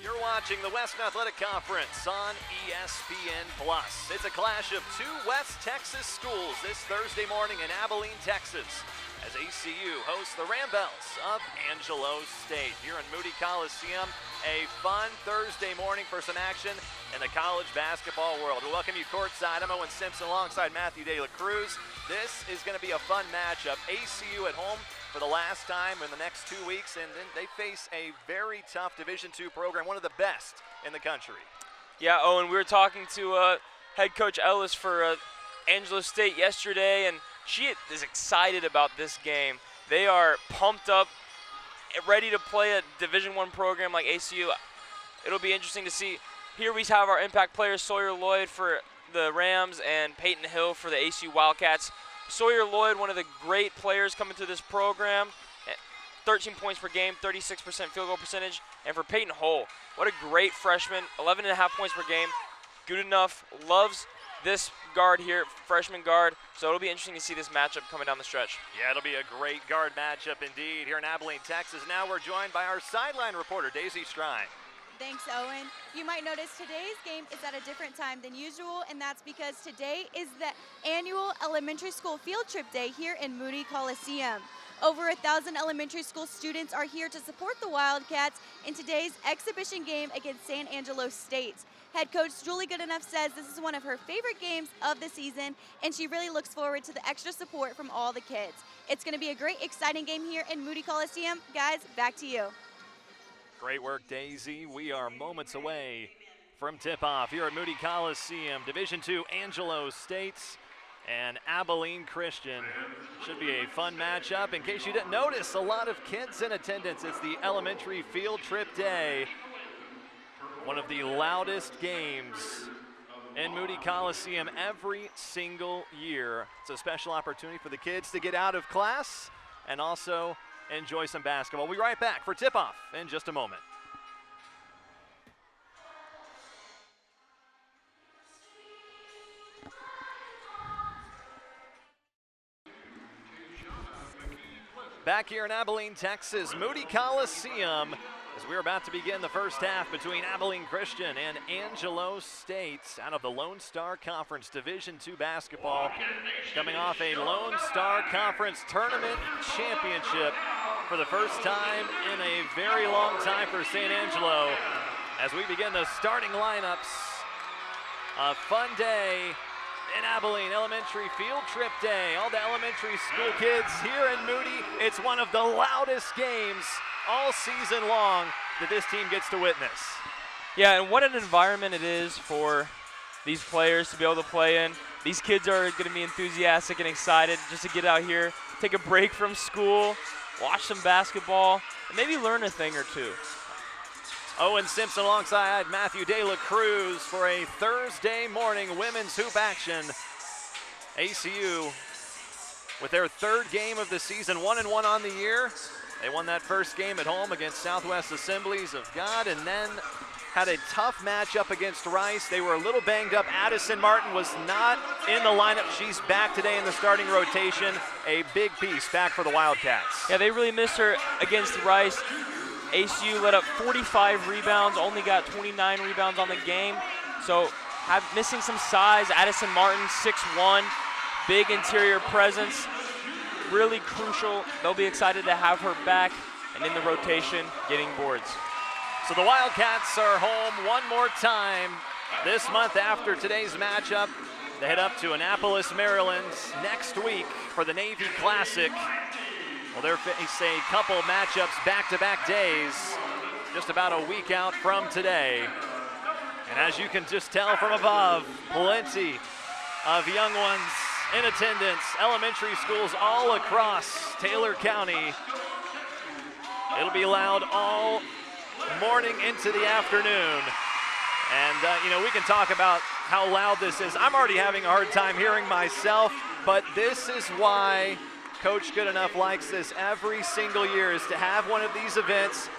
You're watching the Western Athletic Conference on ESPN+. It's a clash of two West Texas schools this Thursday morning in Abilene, Texas, as ACU hosts the Rambells of Angelo State. Here in Moody Coliseum, a fun Thursday morning for some action in the college basketball world. We welcome you courtside. I'm Owen Simpson alongside Matthew De La Cruz. This is going to be a fun matchup. ACU at home for the last time in the next 2 weeks, and then they face a very tough Division II program, one of the best in the country. Yeah, Owen, we were talking to head coach Ellis for Angelo State yesterday, and she is excited about this game. They are pumped up, ready to play a Division I program like ACU. It'll be interesting to see. Here we have our impact players, Sawyer Lloyd for the Rams and Peyton Hill for the ACU Wildcats. Sawyer Lloyd, one of the great players coming to this program, 13 points per game, 36% field goal percentage. And for Peyton Hull, what a great freshman, 11.5 points per game, good enough, loves this guard here, freshman guard. So it'll be interesting to see this matchup coming down the stretch. Yeah, it'll be a great guard matchup indeed here in Abilene, Texas. Now we're joined by our sideline reporter, Daisy Strine. Thanks, Owen. You might notice today's game is at a different time than usual, and that's because today is the annual elementary school field trip day here in Moody Coliseum. Over 1,000 elementary school students are here to support the Wildcats in today's exhibition game against San Angelo State. Head coach Julie Goodenough says this is one of her favorite games of the season, and she really looks forward to the extra support from all the kids. It's going to be a great, exciting game here in Moody Coliseum. Guys, back to you. Great work, Daisy. We are moments away from tip-off here at Moody Coliseum. Division II, Angelo State and Abilene Christian. Should be a fun matchup. In case you didn't notice, a lot of kids in attendance. It's the elementary field trip day. One of the loudest games in Moody Coliseum every single year. It's a special opportunity for the kids to get out of class and also enjoy some basketball. We'll be right back for tip-off in just a moment. Back here in Abilene, Texas, Moody Coliseum, as we're about to begin the first half between Abilene Christian and Angelo State out of the Lone Star Conference Division II basketball, coming off a Lone Star Conference tournament championship for the first time in a very long time for San Angelo. As we begin the starting lineups, a fun day in Abilene, elementary field trip day. All the elementary school kids here in Moody. It's one of the loudest games all season long that this team gets to witness. Yeah, and what an environment it is for these players to be able to play in. These kids are going to be enthusiastic and excited just to get out here, take a break from school, watch some basketball, and maybe learn a thing or two. Owen Simpson alongside Matthew De La Cruz for a Thursday morning women's hoop action. ACU with their third game of the season, 1-1 on the year. They won that first game at home against Southwest Assemblies of God, and then had a tough matchup against Rice. They were a little banged up. Addison Martin was not in the lineup. She's back today in the starting rotation. A big piece back for the Wildcats. Yeah, they really missed her against Rice. ACU let up 45 rebounds, only got 29 rebounds on the game. So missing some size. Addison Martin, 6'1", big interior presence. Really crucial. They'll be excited to have her back and in the rotation, getting boards. So the Wildcats are home one more time this month after today's matchup. They head up to Annapolis, Maryland next week for the Navy Classic. Well, they're face a couple matchups back-to-back days, just about a week out from today. And as you can just tell from above, plenty of young ones in attendance, elementary schools all across Taylor County. It'll be loud all morning into the afternoon. And, we can talk about how loud this is. I'm already having a hard time hearing myself, but this is why Coach Goodenough likes this every single year, is to have one of these events.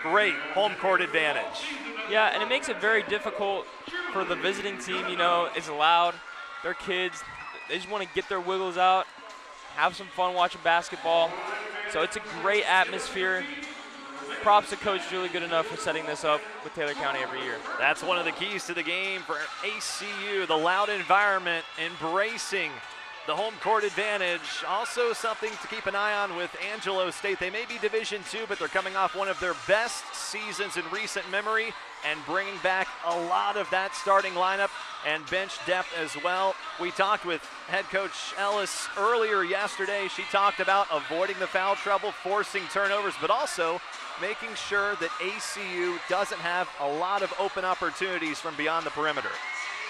Great home court advantage. Yeah, and it makes it very difficult for the visiting team. It's loud. They're kids. They just want to get their wiggles out, have some fun watching basketball. So it's a great atmosphere. props to Coach Julie Goodenough for setting this up with Taylor County every year. That's one of the keys to the game for ACU, the loud environment, embracing the home court advantage. Also something to keep an eye on with Angelo State. They may be Division II, but they're coming off one of their best seasons in recent memory and bringing back a lot of that starting lineup and bench depth as well. We talked with head coach Ellis earlier yesterday. She talked about avoiding the foul trouble, forcing turnovers, but also making sure that ACU doesn't have a lot of open opportunities from beyond the perimeter.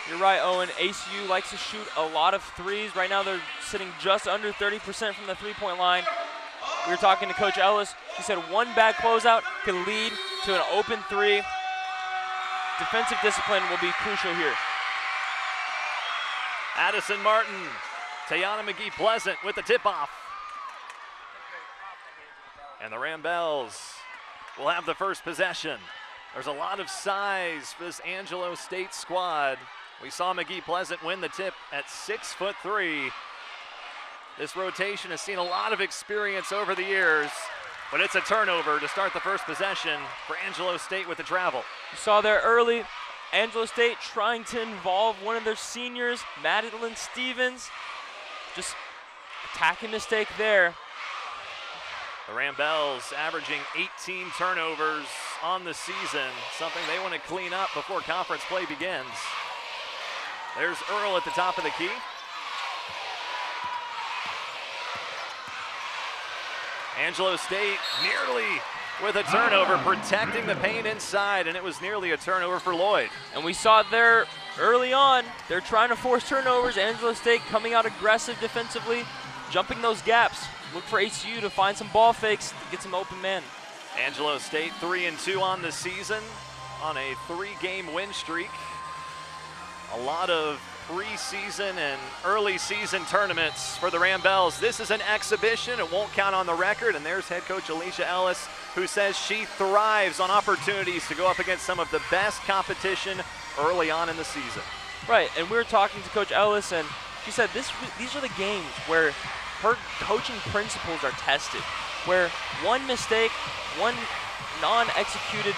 You're right, Owen. ACU likes to shoot a lot of threes. Right now they're sitting just under 30% from the three-point line. We were talking to Coach Ellis. She said one bad closeout could lead to an open three. Defensive discipline will be crucial here. Addison Martin, Tayana McGee Pleasant with the tip-off. And the Rambles will have the first possession. There's a lot of size for this Angelo State squad. We saw McGee Pleasant win the tip at 6'3". This rotation has seen a lot of experience over the years, but it's a turnover to start the first possession for Angelo State with the travel. You saw there early, Angelo State trying to involve one of their seniors, Madeline Stevens. Just attacking mistake there. The Rambles averaging 18 turnovers on the season, something they want to clean up before conference play begins. There's Earl at the top of the key. Angelo State nearly with a turnover, protecting the paint inside, and it was nearly a turnover for Lloyd. And we saw it there early on. They're trying to force turnovers. Angelo State coming out aggressive defensively, jumping those gaps. Look for ACU to find some ball fakes to get some open men. Angelo State 3-2 on the season on a 3-game win streak. A lot of preseason and early season tournaments for the Rambles. This is an exhibition. It won't count on the record. And there's head coach Alicia Ellis, who says she thrives on opportunities to go up against some of the best competition early on in the season. Right, and we were talking to Coach Ellis, and she said these are the games where her coaching principles are tested, where one mistake, one non-executed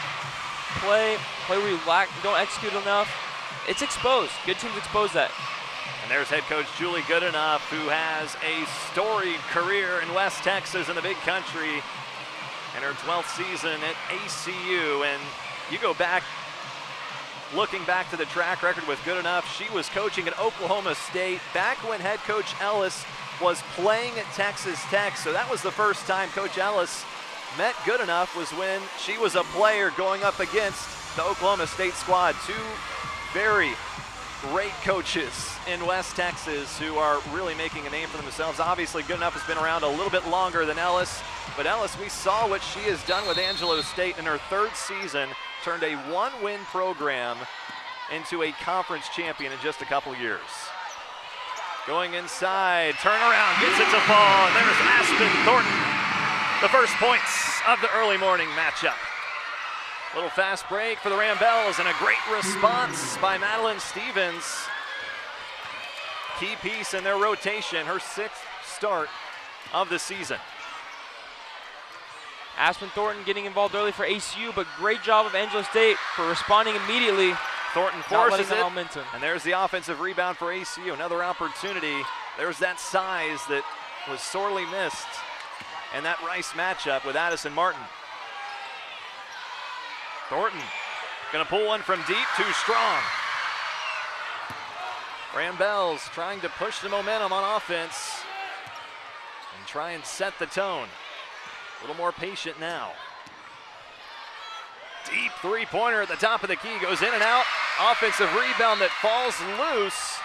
play where we don't execute enough, it's exposed. Good teams expose that. And there's head coach Julie Goodenough, who has a storied career in West Texas in the big country, and her 12th season at ACU. And you go back, looking back to the track record with Goodenough, she was coaching at Oklahoma State back when head coach Ellis was playing at Texas Tech. So that was the first time Coach Ellis met Goodenough, was when she was a player going up against the Oklahoma State squad. Two very great coaches in West Texas who are really making a name for themselves. Obviously, Goodenough has been around a little bit longer than Ellis, but Ellis, we saw what she has done with Angelo State in her 3rd season, turned a 1-win program into a conference champion in just a couple years. Going inside, turnaround, gets it to fall, and there's Aspen Thornton. The first points of the early morning matchup. Little fast break for the Rambles and a great response by Madeline Stevens. Key piece in their rotation, her 6th start of the season. Aspen Thornton getting involved early for ACU, but great job of Angelo State for responding immediately. Thornton forces it, momentum. And there's the offensive rebound for ACU. Another opportunity. There's that size that was sorely missed in that Rice matchup with Addison Martin. Thornton gonna pull one from deep, too strong. Rambles trying to push the momentum on offense and try and set the tone. A little more patient now. Deep three-pointer at the top of the key, goes in and out. Offensive rebound that falls loose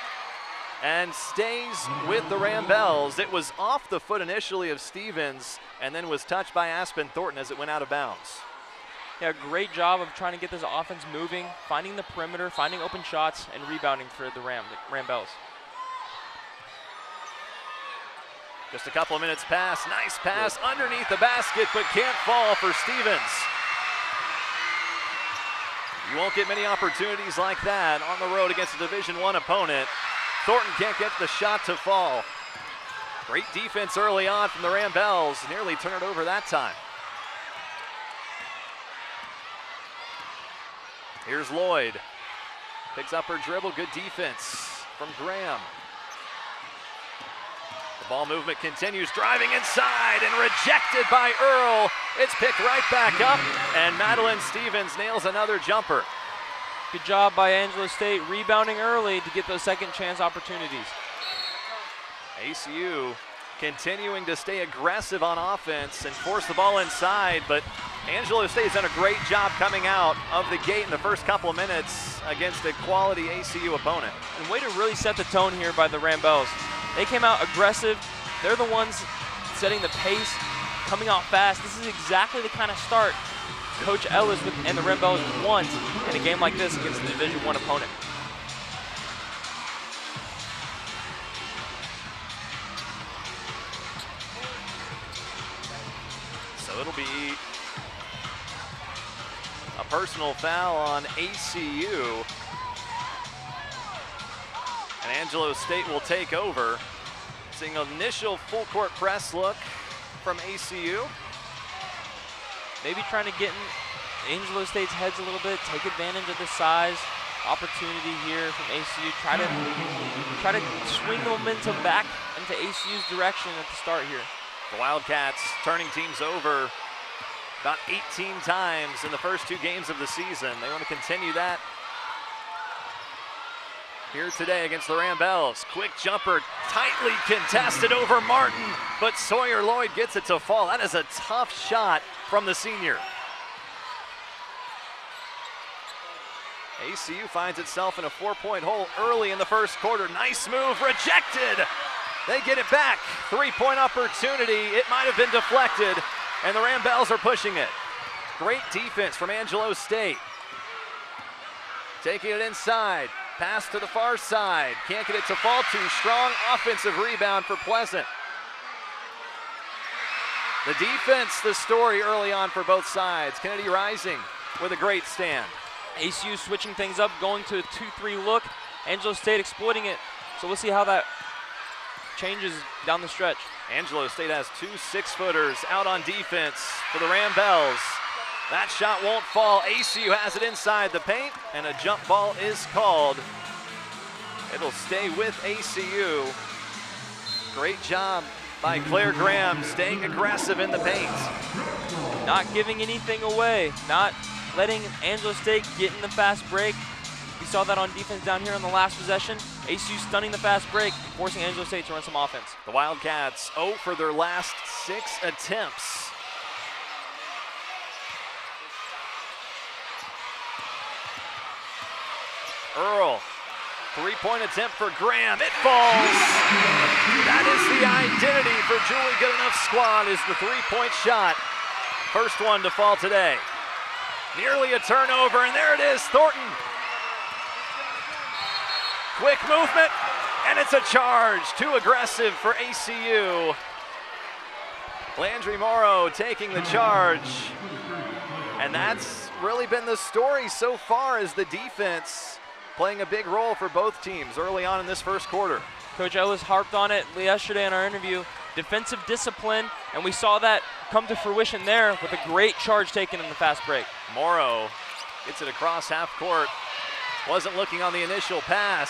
and stays with the Rambles. It was off the foot initially of Stevens and then was touched by Aspen Thornton as it went out of bounds. Yeah, great job of trying to get this offense moving, finding the perimeter, finding open shots, and rebounding for the Rambles. Just a couple of minutes pass, nice pass underneath the basket, but can't fall for Stevens. You won't get many opportunities like that on the road against a Division I opponent. Thornton can't get the shot to fall. Great defense early on from the Rambles, nearly turned it over that time. Here's Lloyd. Picks up her dribble, good defense from Graham. The ball movement continues, driving inside and rejected by Earl. It's picked right back up, and Madeline Stevens nails another jumper. Good job by Angelo State rebounding early to get those second chance opportunities. ACU continuing to stay aggressive on offense and force the ball inside, but Angelo State's done a great job coming out of the gate in the first couple of minutes against a quality ACU opponent. And way to really set the tone here by the Rambles. They came out aggressive. They're the ones setting the pace, coming out fast. This is exactly the kind of start Coach Ellis and the Rambles want in a game like this against a Division I opponent. So it'll be a personal foul on ACU. And Angelo State will take over. Seeing an initial full court press look from ACU. Maybe trying to get in Angelo State's heads a little bit, take advantage of the size, opportunity here from ACU. Try to swing the momentum back into ACU's direction at the start here. The Wildcats turning teams over about 18 times in the first 2 games of the season. They want to continue that here today against the Rambles. Quick jumper, tightly contested over Martin, but Sawyer Lloyd gets it to fall. That is a tough shot from the senior. ACU finds itself in a 4-point hole early in the first quarter. Nice move, rejected. They get it back. 3-point opportunity. It might have been deflected, and the Rambles are pushing it. Great defense from Angelo State. Taking it inside. Pass to the far side. Can't get it to fall. Too strong. Offensive rebound for Pleasant. The defense, the story early on for both sides. Kennedy Rising with a great stand. ACU switching things up, going to a 2-3 look. Angelo State exploiting it. So we'll see how that changes down the stretch. Angelo State has 2 6-footers out on defense for the Rambles. That shot won't fall. ACU has it inside the paint, and a jump ball is called. It'll stay with ACU. Great job by Claire Graham, staying aggressive in the paint. Not giving anything away, not letting Angelo State get in the fast break. We saw that on defense down here on the last possession. ACU stunning the fast break, forcing Angelo State to run some offense. The Wildcats 0 for their last 6 attempts. Earl, 3-point attempt for Graham. It falls. That is the identity for Julie Goodenough's squad, is the 3-point shot. First one to fall today. Nearly a turnover, and there it is, Thornton. Quick movement, and it's a charge. Too aggressive for ACU. Landry Morrow taking the charge. And that's really been the story so far, as the defense playing a big role for both teams early on in this first quarter. Coach Ellis harped on it yesterday in our interview. Defensive discipline, and we saw that come to fruition there with a great charge taken in the fast break. Morrow gets it across half court. Wasn't looking on the initial pass.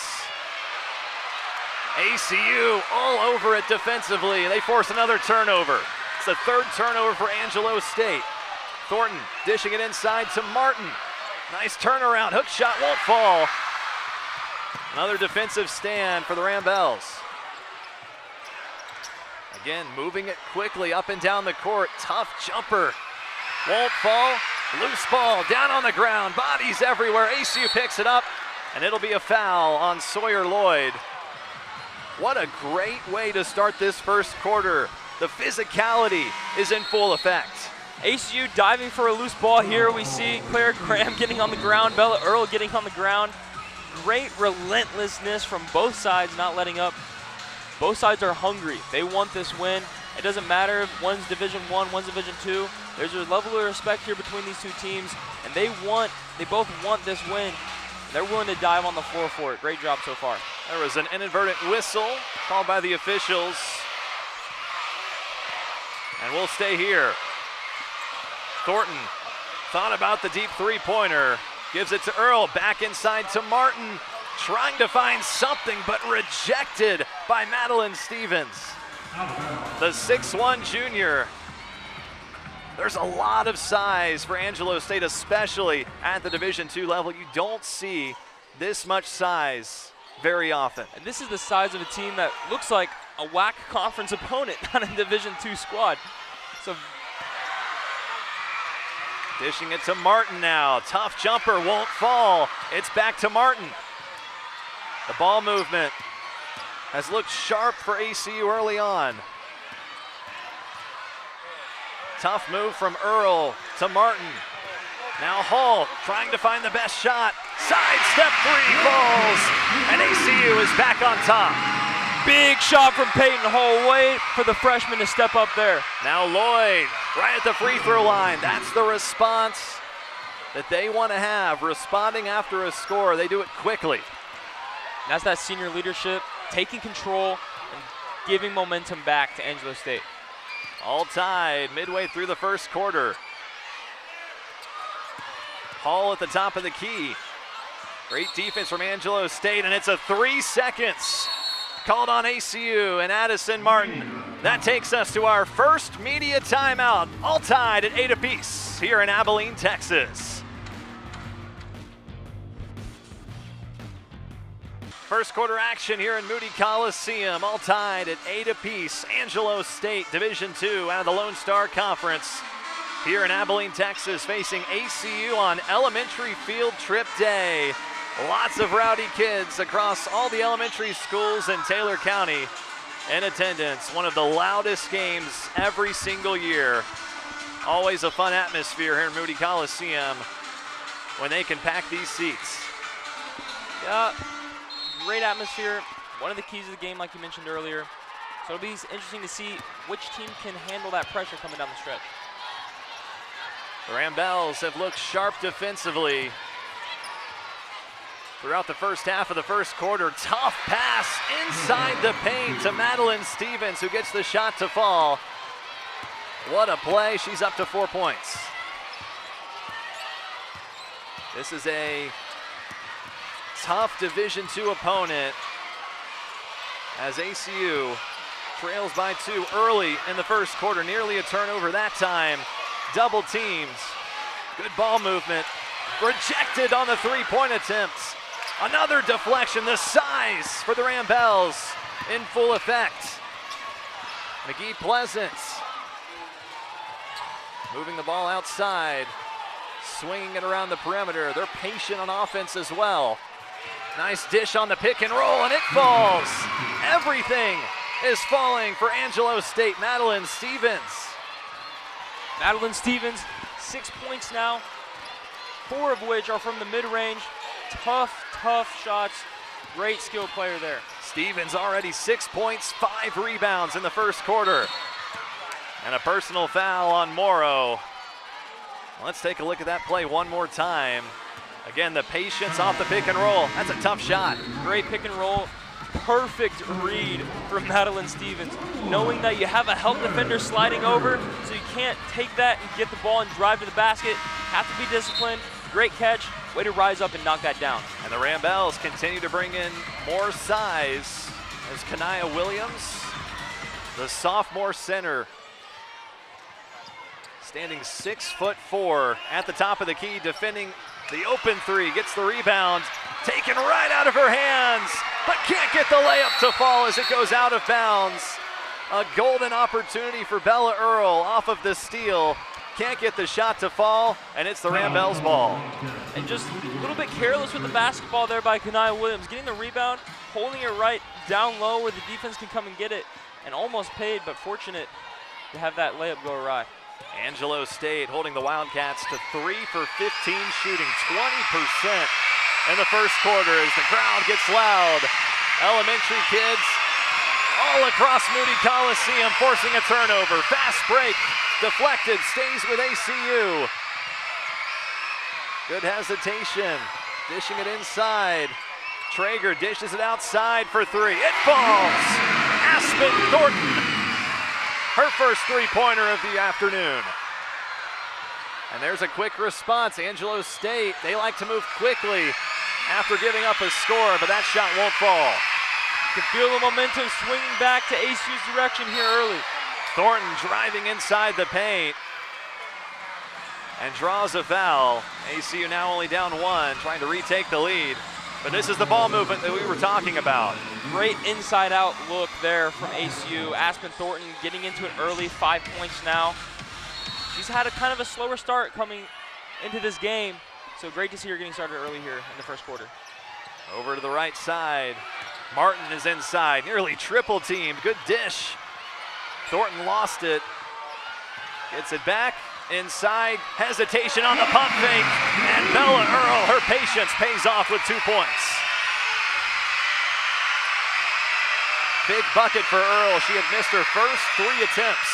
ACU all over it defensively. They force another turnover. It's the 3rd turnover for Angelo State. Thornton dishing it inside to Martin. Nice turnaround, hook shot won't fall. Another defensive stand for the Rambles. Again, moving it quickly up and down the court. Tough jumper. Won't fall. Loose ball down on the ground. Bodies everywhere. ACU picks it up, and it'll be a foul on Sawyer Lloyd. What a great way to start this first quarter. The physicality is in full effect. ACU diving for a loose ball here. We see Claire Graham getting on the ground, Bella Earl getting on the ground. Great relentlessness from both sides, not letting up. Both sides are hungry. They want this win. It doesn't matter if one's Division I, one's Division II. There's a level of respect here between these 2 teams, and they both want this win. They're willing to dive on the floor for it. Great job so far. There was an inadvertent whistle called by the officials. And we'll stay here. Thornton thought about the deep 3-pointer. Gives it to Earl, back inside to Martin. Trying to find something, but rejected by Madeline Stevens. The 6'1" junior. There's a lot of size for Angelo State, especially at the Division II level. You don't see this much size very often. And this is the size of a team that looks like a WAC conference opponent, not a Division II squad. So dishing it to Martin now. Tough jumper, won't fall. It's back to Martin. The ball movement has looked sharp for ACU early on. Tough move from Earl to Martin. Now Hall trying to find the best shot. Sidestep three, falls, and ACU is back on top. big shot from Peyton Hall. Wait for the freshman to step up there. Now Lloyd right at the free throw line. That's the response that they want to have, responding after a score. They do it quickly. That's that senior leadership, taking control and giving momentum back to Angelo State. All tied midway through the first quarter. Hall at the top of the key. Great defense from Angelo State, and it's a 3 seconds called on ACU and Addison Martin. That takes us to our first media timeout, all tied at 8 apiece here in Abilene, Texas. First quarter action here in Moody Coliseum, all tied at 8 apiece. Angelo State, Division II out of the Lone Star Conference. Here in Abilene, Texas, facing ACU on elementary field trip day. Lots of rowdy kids across all the elementary schools in Taylor County in attendance. One of the loudest games every single year. Always a fun atmosphere here in Moody Coliseum when they can pack these seats. Yeah, great atmosphere. One of the keys of the game, like you mentioned earlier. So it'll be interesting to see which team can handle that pressure coming down the stretch. The Rambells have looked sharp defensively throughout the first half of the first quarter. Tough pass inside the paint to Madeline Stevens, who gets the shot to fall. What a play. She's up to 4 points. This is a tough Division II opponent as ACU trails by 2 early in the first quarter. Nearly a turnover that time. Double teams. Good ball movement. Rejected on the three-point attempts. Another deflection. The size for the Rambells in full effect. McGee Pleasance moving the ball outside. Swinging it around the perimeter. They're patient on offense as well. Nice dish on the pick and roll, and it falls. Everything is falling for Angelo State. Madeline Stevens. Madeline Stevens, 6 points now, 4 of which are from the mid-range. Tough shots. Great skill player there. Stevens already 6 points, 5 rebounds in the first quarter. And a personal foul on Morrow. Let's take a look at that play one more time. Again, the patience off the pick and roll. That's a tough shot. Great pick and roll. Perfect read from Madeline Stevens, knowing that you have a help defender sliding over, so you can't take that and get the ball and drive to the basket. Have to be disciplined. Great catch. Way to rise up and knock that down. And the Rambells continue to bring in more size as Kanaya Williams, the sophomore center, standing 6'4" at the top of the key, defending the open three, gets the rebound, taken right out of her hands, but can't get the layup to fall as it goes out of bounds. A golden opportunity for Bella Earl off of the steal. Can't get the shot to fall, and it's the Rambells' ball. And just a little bit careless with the basketball there by Kanaya Williams, getting the rebound, holding it right down low where the defense can come and get it, and almost paid, but fortunate to have that layup go awry. Angelo State holding the Wildcats to 3 for 15 shooting, 20% in the first quarter as the crowd gets loud. Elementary kids all across Moody Coliseum forcing a turnover. Fast break, deflected, stays with ACU. Good hesitation, dishing it inside. Traeger dishes it outside for 3. It falls. Aspen Thornton, her first three-pointer of the afternoon. And there's a quick response. Angelo State, they like to move quickly after giving up a score, but that shot won't fall. You can feel the momentum swinging back to ACU's direction here early. Thornton driving inside the paint and draws a foul. ACU now only down 1, trying to retake the lead. But this is the ball movement that we were talking about. Great inside-out look there from ACU. Aspen Thornton getting into it early, 5 points now. She's had a kind of a slower start coming into this game, so great to see her getting started early here in the first quarter. Over to the right side. Martin is inside, nearly triple teamed. Good dish. Thornton lost it. Gets it back inside. Hesitation on the pump fake. And Bella Earl, her patience pays off with 2 points. Big bucket for Earl. She had missed her first 3 attempts.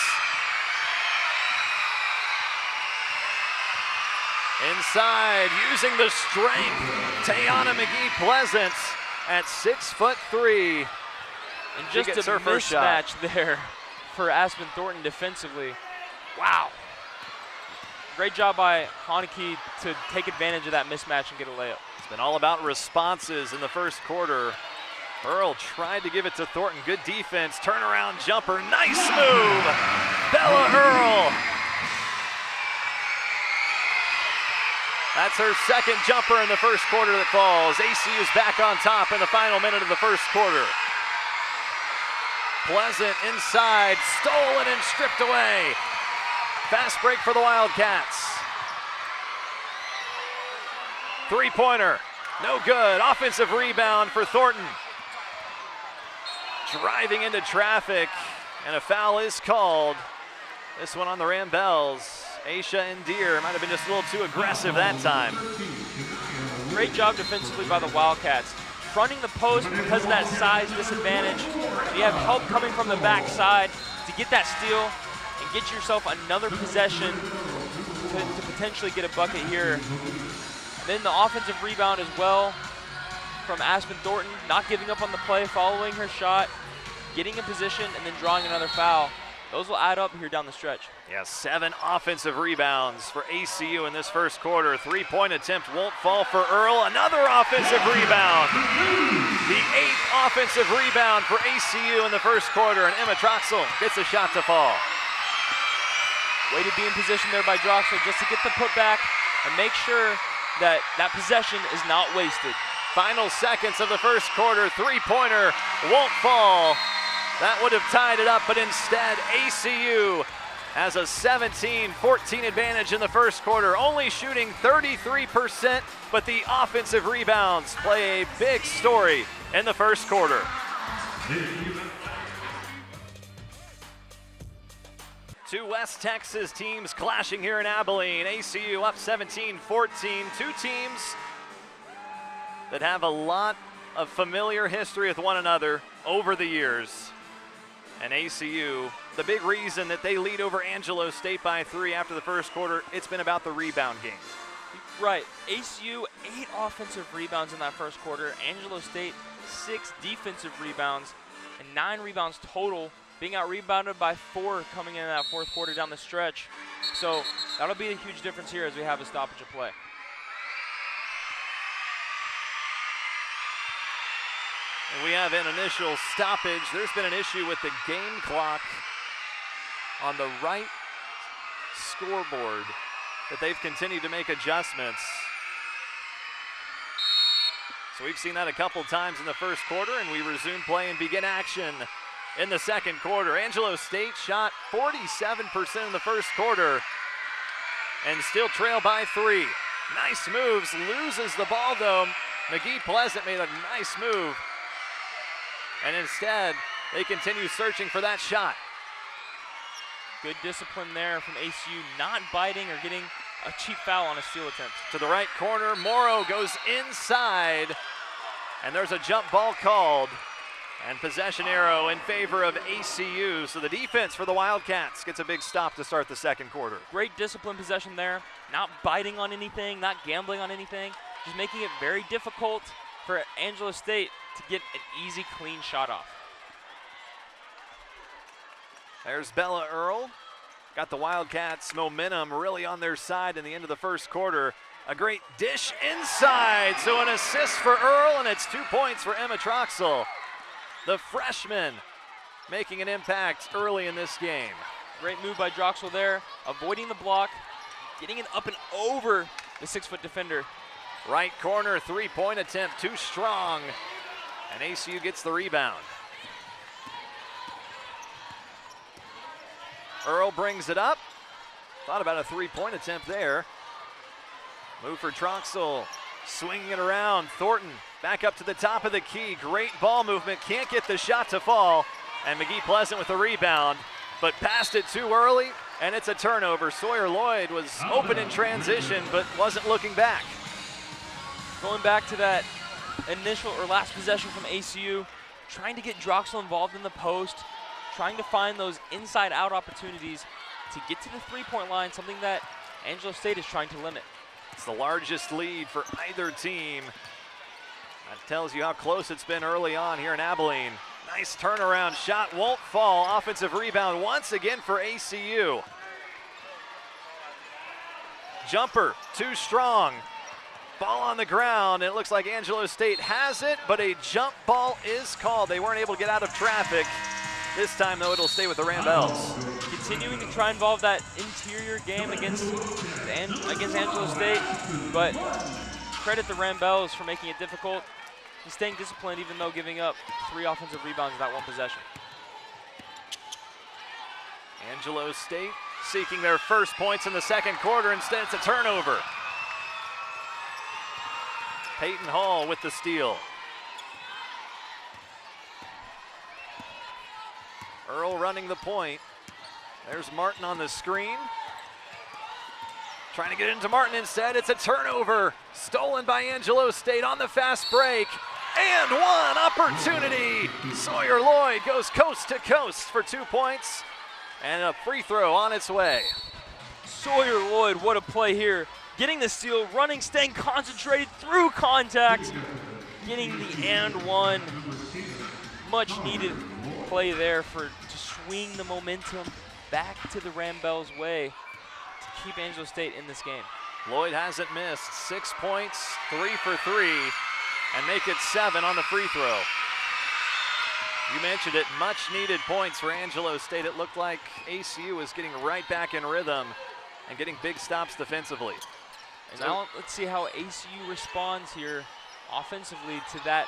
Inside, using the strength, Tayana McGee-Pleasant at 6'3". And just a mismatch there for Aspen Thornton defensively. Wow. Great job by Haneke to take advantage of that mismatch and get a layup. It's been all about responses in the first quarter. Earl tried to give it to Thornton. Good defense, turnaround jumper, nice move. Bella Earl. That's her second jumper in the first quarter that falls. ACU is back on top in the final minute of the first quarter. Pleasant inside, stolen and stripped away. Fast break for the Wildcats. 3-pointer, no good. Offensive rebound for Thornton. Driving into traffic, and a foul is called. This one on the Rambells. Aisha Endear might have been just a little too aggressive that time. Great job defensively by the Wildcats. Fronting the post because of that size disadvantage. You have help coming from the backside to get that steal and get yourself another possession to potentially get a bucket here. And then the offensive rebound as well from Aspen Thornton, not giving up on the play, following her shot, getting in position, and then drawing another foul. Those will add up here down the stretch. Yeah, 7 offensive rebounds for ACU in this first quarter. 3-point attempt won't fall for Earl. Another offensive rebound. The 8th offensive rebound for ACU in the first quarter, and Emma Troxel gets a shot to fall. Way to be in position there by Droxel just to get the putback and make sure that that possession is not wasted. Final seconds of the first quarter, 3-pointer won't fall. That would have tied it up, but instead ACU has a 17-14 advantage in the first quarter, only shooting 33%, but the offensive rebounds play a big story in the first quarter. Two West Texas teams clashing here in Abilene. ACU up 17-14. Two teams that have a lot of familiar history with one another over the years. And ACU, the big reason that they lead over Angelo State by 3 after the first quarter, it's been about the rebound game. Right, ACU 8 offensive rebounds in that first quarter. Angelo State 6 defensive rebounds and 9 rebounds total, being out-rebounded by 4 coming in that fourth quarter down the stretch. So that'll be a huge difference here as we have a stoppage of play. And we have an initial stoppage. There's been an issue with the game clock on the right scoreboard that they've continued to make adjustments. So we've seen that a couple times in the first quarter, and we resume play and begin action in the second quarter. Angelo State shot 47% in the first quarter and still trail by 3. Nice moves, loses the ball though. McGee-Pleasant made a nice move. And instead, they continue searching for that shot. Good discipline there from ACU, not biting or getting a cheap foul on a steal attempt. To the right corner, Morrow goes inside, and there's a jump ball called. And possession arrow in favor of ACU. So the defense for the Wildcats gets a big stop to start the second quarter. Great discipline possession there, not biting on anything, not gambling on anything, just making it very difficult for Angelo State to get an easy, clean shot off. There's Bella Earl. got the Wildcats' momentum really on their side in the end of the first quarter. A great dish inside, so an assist for Earl, and it's 2 points for Emma Troxel. The freshman making an impact early in this game. Great move by Droxel there, avoiding the block, getting it up and over the 6-foot defender. Right corner, three-point attempt, too strong, and ACU gets the rebound. Earl brings it up. Thought about a three-point attempt there. Move for Troxel, swinging it around. Thornton back up to the top of the key. Great ball movement, can't get the shot to fall. And McGee Pleasant with the rebound, but passed it too early, and it's a turnover. Sawyer Lloyd was open in transition, but wasn't looking back. Going back to that initial or last possession from ACU, trying to get Droxel involved in the post, trying to find those inside-out opportunities to get to the three-point line, something that Angelo State is trying to limit. It's the largest lead for either team. That tells you how close it's been early on here in Abilene. Nice turnaround shot, won't fall. Offensive rebound once again for ACU. Jumper, too strong. Ball on the ground, and it looks like Angelo State has it, but a jump ball is called. They weren't able to get out of traffic. This time, though, it'll stay with the Ramblers. Continuing to try and involve that interior game against Angelo State, but credit the Ramblers for making it difficult and staying disciplined even though giving up 3 offensive rebounds in that one possession. Angelo State seeking their first points in the second quarter. Instead, it's a turnover. Peyton Hall with the steal. Earl running the point. There's Martin on the screen. Trying to get into Martin instead. It's a turnover. Stolen by Angelo State on the fast break. And one opportunity. Sawyer Lloyd goes coast to coast for 2 points. And a free throw on its way. Sawyer Lloyd, what a play here. Getting the steal, running, staying concentrated through contact. Getting the and one. Much needed play there to swing the momentum back to the Ramblers' way to keep Angelo State in this game. Lloyd hasn't missed. 6 points, 3 for 3, and make it 7 on the free throw. You mentioned it, much needed points for Angelo State. It looked like ACU was getting right back in rhythm and getting big stops defensively. And now let's see how ACU responds here offensively to that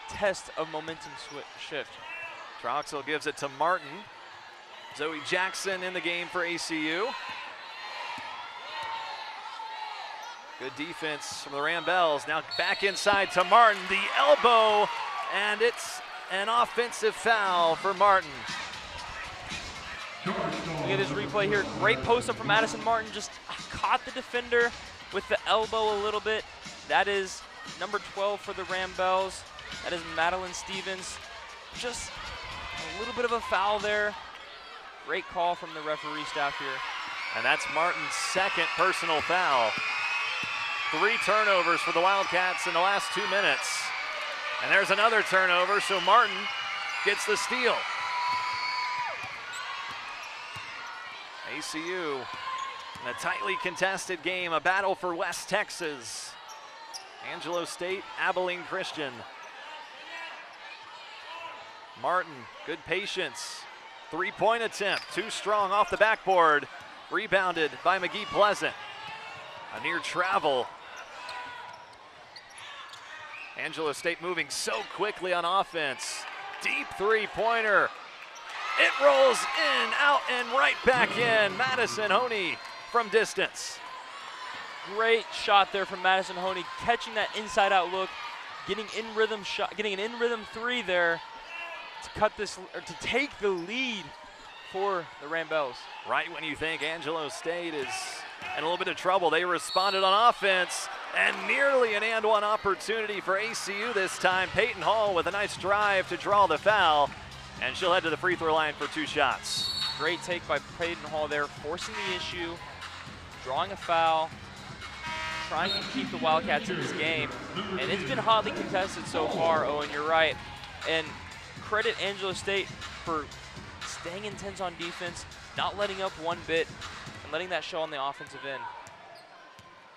test of momentum shift. Troxel gives it to Martin. Zoe Jackson in the game for ACU. Good defense from the Ramblers. Now back inside to Martin. The elbow, and it's an offensive foul for Martin. Look at this replay here. Great post up from Madison Martin. Just caught the defender with the elbow a little bit. That is number 12 for the Ramblers. That is Madeline Stevens. Just a little bit of a foul there. Great call from the referee staff here. And that's Martin's second personal foul. 3 turnovers for the Wildcats in the last 2 minutes. And there's another turnover, so Martin gets the steal. ACU in a tightly contested game, a battle for West Texas. Angelo State, Abilene Christian. Martin, good patience. 3-point attempt, too strong off the backboard. Rebounded by McGee Pleasant. A near travel. Angelo State moving so quickly on offense. Deep three-pointer. It rolls in, out, and right back in. Madison Honey from distance. Great shot there from Madison Honey, catching that inside-out look, getting in rhythm shot, getting an in-rhythm 3 there to cut this or to take the lead for the Ramblers. Right when you think Angelo State is in a little bit of trouble, they responded on offense, and nearly an and one opportunity for ACU this time. Peyton Hall with a nice drive to draw the foul, and she'll head to the free throw line for 2 shots. Great take by Peyton Hall there, forcing the issue, drawing a foul, trying to keep the Wildcats in this game. And it's been hotly contested so far, Owen, you're right. And credit Angelo State for staying intense on defense, not letting up one bit and letting that show on the offensive end.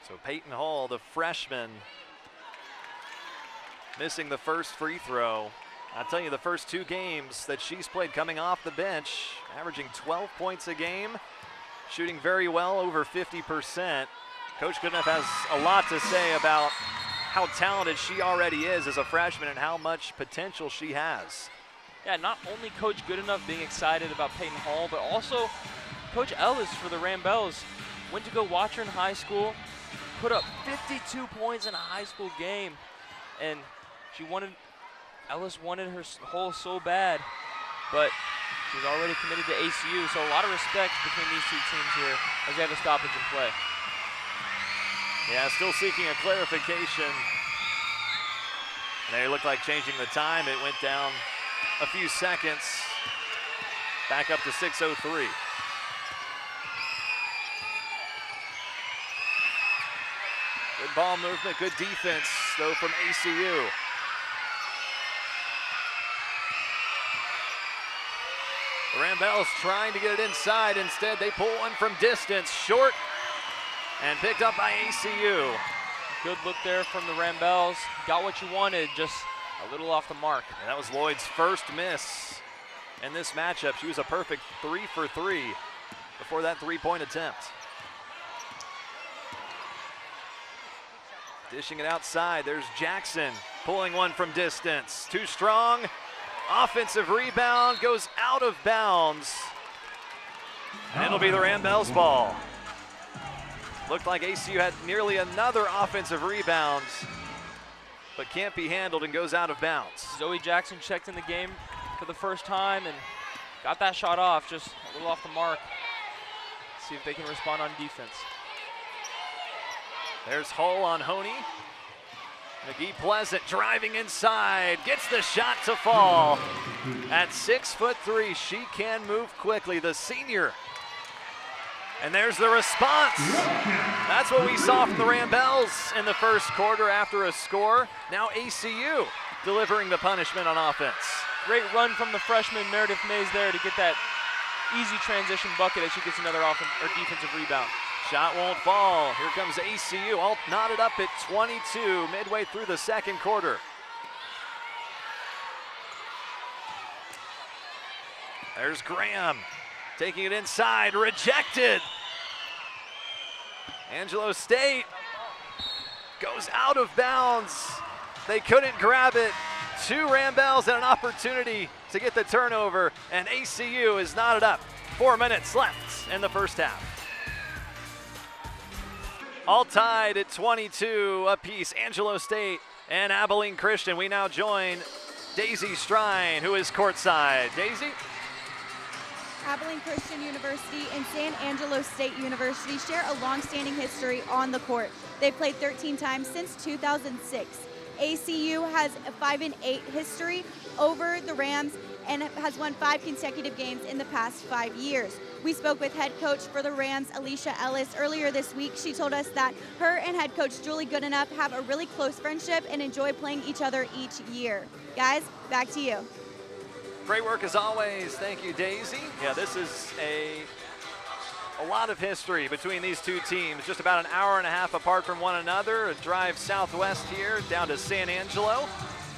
So Peyton Hall, the freshman, missing the first free throw. I'll tell you, the first 2 games that she's played coming off the bench, averaging 12 points a game, shooting very well, over 50%. Coach Goodenough has a lot to say about how talented she already is as a freshman and how much potential she has. Yeah, not only Coach Goodenough being excited about Peyton Hall, but also Coach Ellis for the Rambella's. Went to go watch her in high school, put up 52 points in a high school game, and Ellis wanted her Hall so bad, but she's already committed to ACU, so a lot of respect between these 2 teams here as they have a stoppage in play. Yeah, still seeking a clarification. And they look like changing the time. It went down a few seconds, back up to 6:03. Good ball movement, good defense, though, from ACU. The Rambella's trying to get it inside. Instead, they pull one from distance, short, and picked up by ACU. Good look there from the Rambella's. Got what you wanted, just a little off the mark. And that was Lloyd's first miss in this matchup. She was a perfect 3 for 3 before that 3-point attempt. Dishing it outside, there's Jackson pulling one from distance. Too strong, offensive rebound, goes out of bounds. And it'll be the Rambella's ball. Looked like ACU had nearly another offensive rebound, but can't be handled and goes out of bounds. Zoe Jackson checked in the game for the first time and got that shot off, just a little off the mark. See if they can respond on defense. There's Hull on Honey. McGee Pleasant driving inside, gets the shot to fall. At 6'3", she can move quickly, the senior. And there's the response. That's what we saw from the Rambella's in the first quarter after a score. Now ACU delivering the punishment on offense. Great run from the freshman Meredith Mays there to get that easy transition bucket as she gets another defensive rebound. Shot won't fall. Here comes ACU, all knotted up at 22 midway through the second quarter. There's Graham taking it inside, rejected. Angelo State goes out of bounds. They couldn't grab it. 2 Rambella's and an opportunity to get the turnover, and ACU is knotted up. 4 minutes left in the first half. All tied at 22 apiece, Angelo State and Abilene Christian. We now join Daisy Strine, who is courtside. Daisy? Abilene Christian University and San Angelo State University share a long-standing history on the court. They've played 13 times since 2006. ACU has a 5-8 history over the Rams and has won 5 consecutive games in the past 5 years. We spoke with head coach for the Rams, Alicia Ellis, earlier this week. She told us that her and head coach Julie Goodenough have a really close friendship and enjoy playing each other each year. Guys, back to you. Great work as always. Thank you, Daisy. Yeah, this is a lot of history between these 2 teams. Just about an hour and a half apart from one another. A drive southwest here down to San Angelo.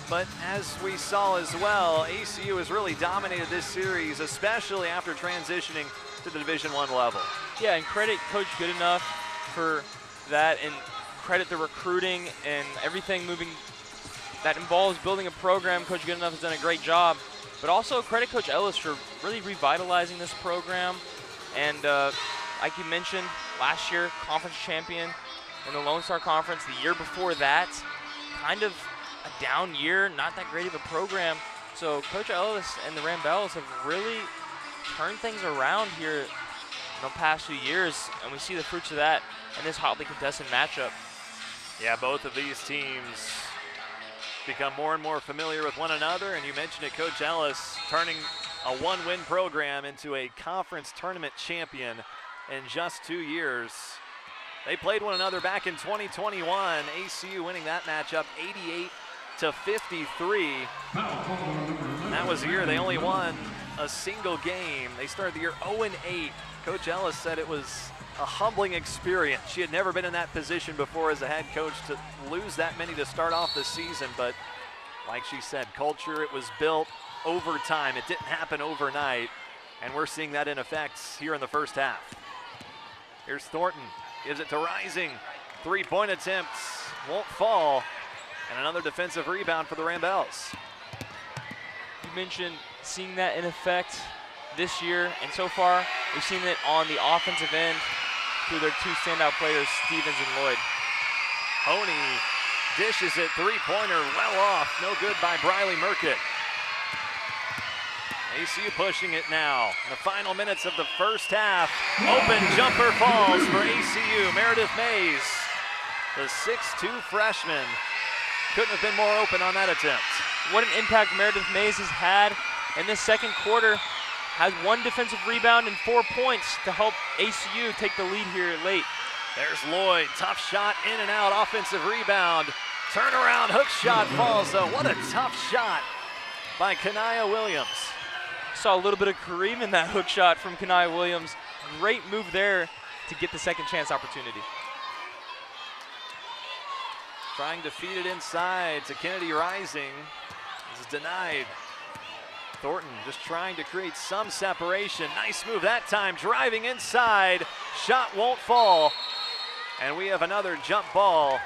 But as we saw as well, ACU has really dominated this series, especially after transitioning to the Division I level. Yeah, and credit Coach Goodenough for that, and credit the recruiting and everything moving that involves building a program. Coach Goodenough has done a great job. But also credit Coach Ellis for really revitalizing this program. And like you mentioned, last year, conference champion in the Lone Star Conference. The year before that, kind of a down year, not that great of a program. So Coach Ellis and the Rambella's have really turned things around here in the past few years, and we see the fruits of that in this hotly contested matchup. Yeah, both of these teams become more and more familiar with one another, and you mentioned it, Coach Ellis turning a 1-win program into a conference tournament champion in just 2 years. They played one another back in 2021, ACU winning that matchup 88-53. That was the year they only won a single game. They started the year 0-8. Coach Ellis said it was a humbling experience. She had never been in that position before as a head coach to lose that many to start off the season, but like she said, culture, it was built over time. It didn't happen overnight, and we're seeing that in effect here in the first half. Here's Thornton, gives it to Rising. Three-point attempts won't fall, and another defensive rebound for the Rambells. You mentioned seeing that in effect this year, and so far we've seen it on the offensive end through their two standout players, Stevens and Lloyd. Honey dishes it, three-pointer well off, no good by Briley Murkett. ACU pushing it now. In the final minutes of the first half, open jumper falls for ACU. Meredith Mays, the 6'2 freshman, couldn't have been more open on that attempt. What an impact Meredith Mays has had in this second quarter. Has one defensive rebound and 4 points to help ACU take the lead here late. There's Lloyd, tough shot, in and out, offensive rebound. Turnaround, hook shot falls though. What a tough shot by Kanaya Williams. Saw a little bit of Kareem in that hook shot from Kanaya Williams. Great move there to get the second chance opportunity. Trying to feed it inside to Kennedy Rising. This is denied. Thornton just trying to create some separation. Nice move that time, driving inside. Shot won't fall. And we have another jump ball.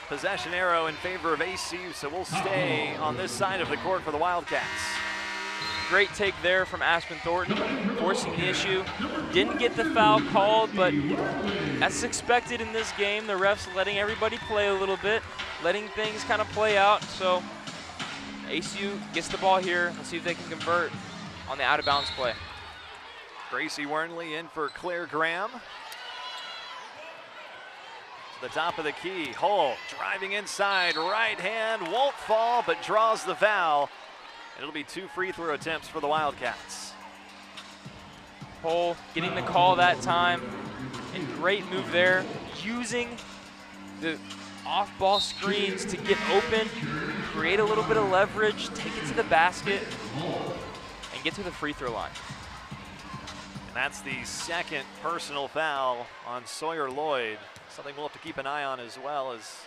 Possession arrow in favor of ACU, so we'll stay on this side of the court for the Wildcats. Great take there from Aspen Thornton, forcing the issue. Didn't get the foul called, but that's expected in this game. The refs letting everybody play a little bit, letting things kind of play out. So ACU gets the ball here. Let's see if they can convert on the out-of-bounds play. Gracie Wernley in for Claire Graham. To the top of the key, Hull driving inside, right hand, won't fall, but draws the foul. It'll be 2 free throw attempts for the Wildcats. Hull getting the call that time, and great move there, using the off-ball screens to get open, create a little bit of leverage, take it to the basket, and get to the free throw line. And that's the second personal foul on Sawyer Lloyd. Something we'll have to keep an eye on as well, as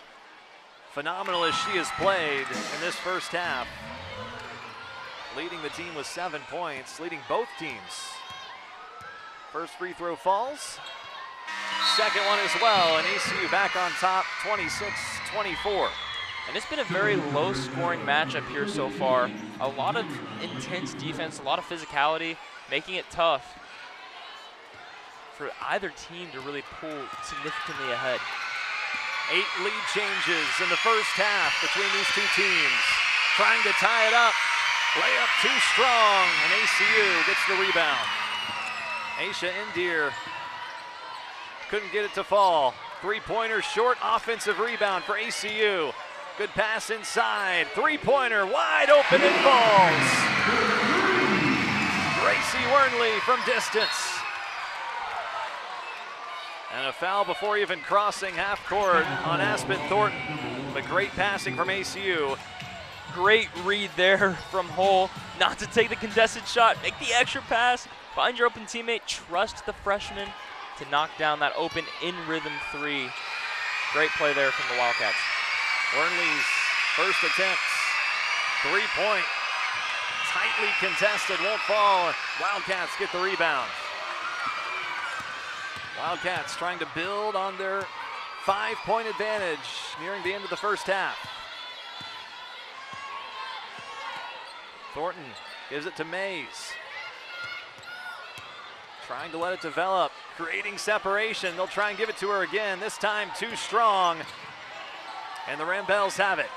phenomenal as she has played in this first half. Leading the team with 7 points, leading both teams. First free throw falls. Second one as well, and ACU back on top, 26-24. And it's been a very low-scoring matchup here so far. A lot of intense defense, a lot of physicality, making it tough for either team to really pull significantly ahead. 8 lead changes in the first half between these two teams. Trying to tie it up. Layup too strong, and ACU gets the rebound. Aisha Indir couldn't get it to fall. Three-pointer short, offensive rebound for ACU. Good pass inside, three-pointer wide open and falls. Gracie Wernley from distance. And a foul before even crossing half court on Aspen Thornton. But great passing from ACU. Great read there from Hull, not to take the contested shot, make the extra pass, find your open teammate, trust the freshman to knock down that open in-rhythm three. Great play there from the Wildcats. Wernley's first attempt, 3-point, tightly contested, won't fall. Wildcats get the rebound. Wildcats trying to build on their 5-point advantage nearing the end of the first half. Thornton gives it to Mays. Trying to let it develop, creating separation. They'll try and give it to her again, this time too strong. And the Rambells have it.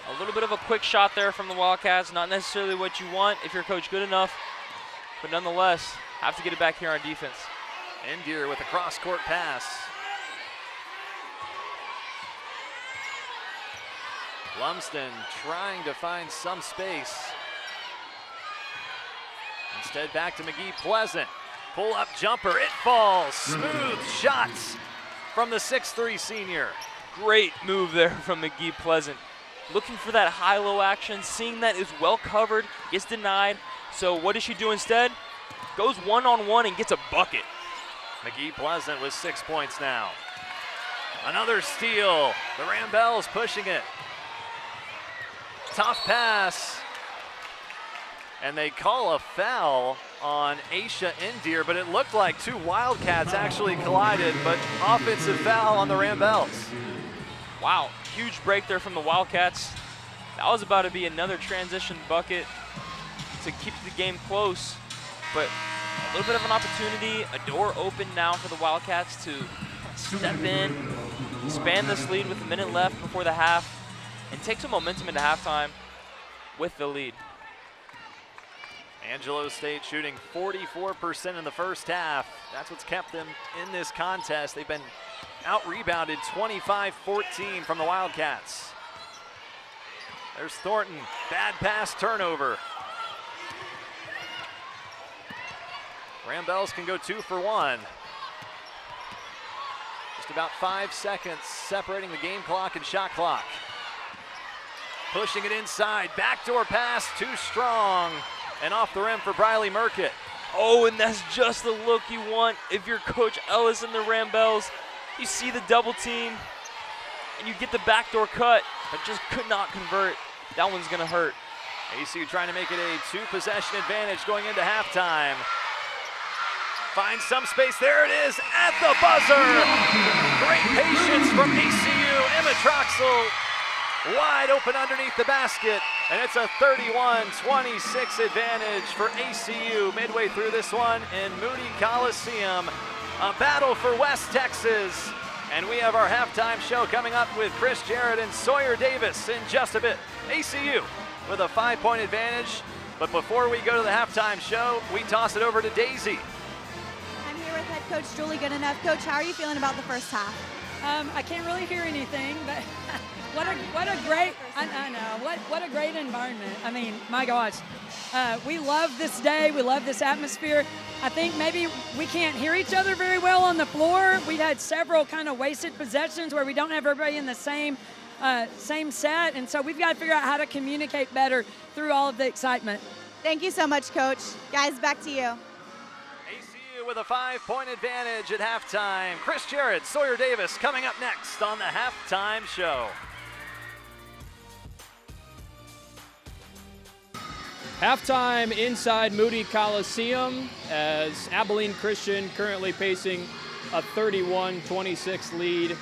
A little bit of a quick shot there from the Wildcats, not necessarily what you want if you're coach good enough, but nonetheless, have to get it back here on defense. Indir with a cross-court pass. Lumsden trying to find some space. Instead back to McGee Pleasant. Pull-up jumper, it falls. Smooth shots from the 6'3" senior. Great move there from McGee Pleasant. Looking for that high-low action, seeing that is well covered, gets denied, So what does she do instead? Goes one-on-one and gets a bucket. McGee Pleasant with 6 points now. Another steal. The Rambells pushing it. Tough pass. And they call a foul on Aisha Indier, but it looked like two Wildcats actually collided, but offensive foul on the Rambells. Wow, huge break there from the Wildcats. That was about to be another transition bucket to keep the game close, but a little bit of an opportunity, a door open now for the Wildcats to step in, span this lead with a minute left before the half, and take some momentum into halftime with the lead. Angelo State shooting 44% in the first half. That's what's kept them in this contest. They've been out-rebounded 25-14 from the Wildcats. There's Thornton, bad pass turnover. Rambells can go 2 for 1. Just about 5 seconds separating the game clock and shot clock. Pushing it inside, backdoor pass, too strong. And off the rim for Briley Murkett. Oh, and that's just the look you want if you're Coach Ellis and the Rambells. You see the double team, and you get the backdoor cut, but just could not convert. That one's gonna hurt. ACU trying to make it a 2-possession advantage going into halftime. Finds some space, there it is, at the buzzer. Great patience from ACU, Emma Troxel. Wide open underneath the basket, and it's a 31-26 advantage for ACU midway through this one in Moody Coliseum. A battle for West Texas, and we have our halftime show coming up with Chris Jarrett and Sawyer Davis in just a bit. ACU with a 5-point advantage, but before we go to the halftime show, we toss it over to Daisy. I'm here with head coach Julie Goodenough. Coach, how are you feeling about the first half? I can't really hear anything, but what a great, I know, what a great environment. I mean, my gosh, we love this day, we love this atmosphere. I think maybe we can't hear each other very well on the floor. We've had several kind of wasted possessions where we don't have everybody in the same set, and so we've got to figure out how to communicate better through all of the excitement. Thank you so much, Coach. Guys, back to you. With a 5-point advantage at halftime. Chris Jarrett, Sawyer Davis coming up next on the halftime show. Halftime inside Moody Coliseum as Abilene Christian currently pacing a 31-26 lead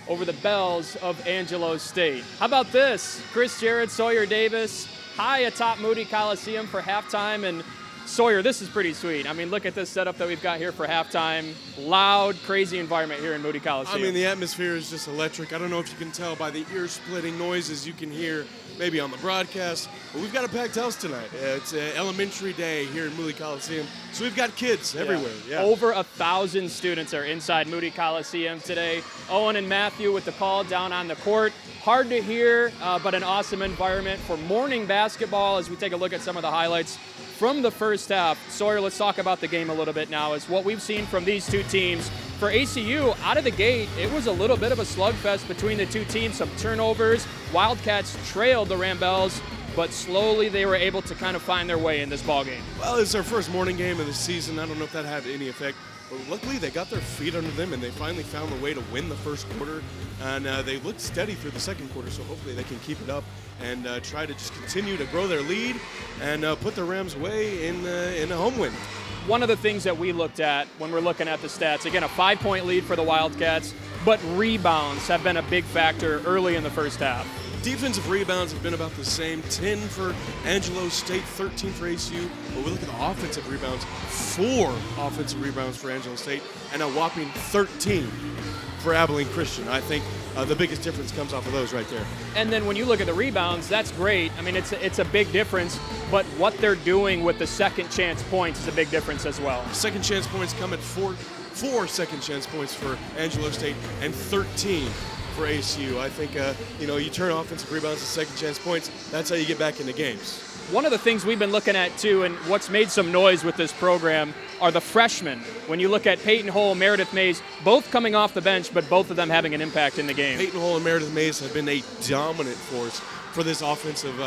over the Bells of Angelo State. How about this? Chris Jarrett, Sawyer Davis, high atop Moody Coliseum for halftime, and Sawyer, this is pretty sweet. I mean, look at this setup that we've got here for halftime. Loud, crazy environment here in Moody Coliseum. I mean, the atmosphere is just electric. I don't know if you can tell by the ear-splitting noises you can hear maybe on the broadcast, but we've got a packed house tonight. It's an elementary day here in Moody Coliseum, so we've got kids everywhere. Yeah. Over 1,000 students are inside Moody Coliseum today. Owen and Matthew with the call down on the court. Hard to hear, but an awesome environment for morning basketball as we take a look at some of the highlights from the first half. Sawyer, let's talk about the game a little bit now, as what we've seen from these two teams. For ACU, out of the gate, it was a little bit of a slugfest between the two teams, some turnovers. Wildcats trailed the Rambells, but slowly they were able to kind of find their way in this ballgame. Well, it's their first morning game of the season. I don't know if that had any effect, but luckily they got their feet under them and they finally found a way to win the first quarter. And they looked steady through the second quarter, so hopefully they can keep it up and try to just continue to grow their lead and put the Rams away in a home win. One of the things that we looked at when we're looking at the stats, again, a 5-point lead for the Wildcats, but rebounds have been a big factor early in the first half. Defensive rebounds have been about the same, 10 for Angelo State, 13 for ACU. But we look at the offensive rebounds, 4 offensive rebounds for Angelo State, and a whopping 13 for Abilene Christian. I think the biggest difference comes off of those right there. And then when you look at the rebounds, that's great. I mean, it's a big difference, but what they're doing with the second chance points is a big difference as well. Second chance points come at 4 second chance points for Angelo State and 13 for ACU. I think, you turn offensive rebounds to second chance points, that's how you get back into games. one of the things we've been looking at too, and what's made some noise with this program, are the freshmen. When you look at Peyton Hull, Meredith Mays, both coming off the bench, but both of them having an impact in the game. Peyton Hull and Meredith Mays have been a dominant force for this offensive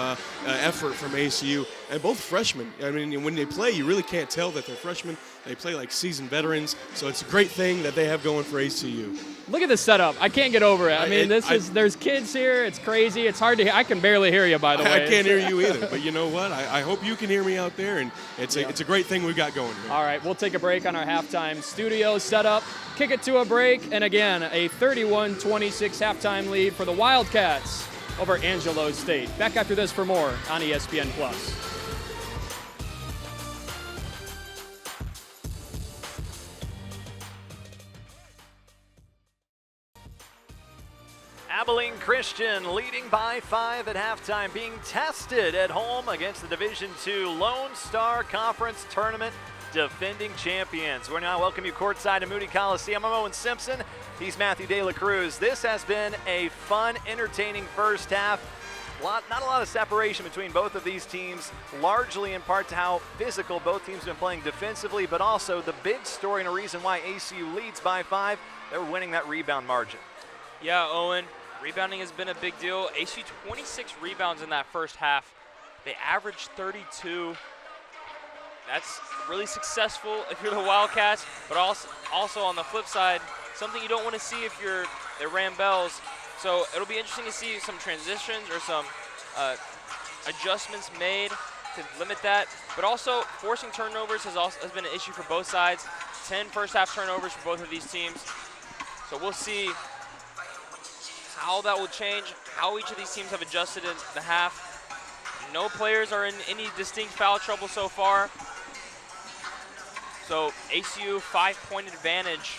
effort from ACU, and both freshmen. I mean, when they play, you really can't tell that they're freshmen. They play like seasoned veterans, so it's a great thing that they have going for ACU. Look at the setup. I can't get over it. I mean, there's kids here. It's crazy. It's hard to hear. I can barely hear you, by the way. I can't hear you either, but you know what? I hope you can hear me out there, and it's a great thing we've got going here. All right, we'll take a break on our halftime studio setup, kick it to a break, and again, a 31-26 halftime lead for the Wildcats over Angelo State. Back after this for more on ESPN+. Abilene Christian leading by 5 at halftime, being tested at home against the Division II Lone Star Conference Tournament defending champions. We're now welcome you courtside to Moody Coliseum. I'm Owen Simpson. He's Matthew De La Cruz. This has been a fun, entertaining first half. Not a lot of separation between both of these teams, largely in part to how physical both teams have been playing defensively, but also the big story and a reason why ACU leads by 5, they're winning that rebound margin. Yeah, Owen. Rebounding has been a big deal. ACU 26 rebounds in that first half. They averaged 32. That's really successful if you're the Wildcats, but also on the flip side, something you don't want to see if you're the Ramblers. So it'll be interesting to see some transitions or some adjustments made to limit that. But also, forcing turnovers has been an issue for both sides. 10 first half turnovers for both of these teams. So we'll see how that will change, how each of these teams have adjusted in the half. No players are in any distinct foul trouble so far. So ACU 5-point advantage.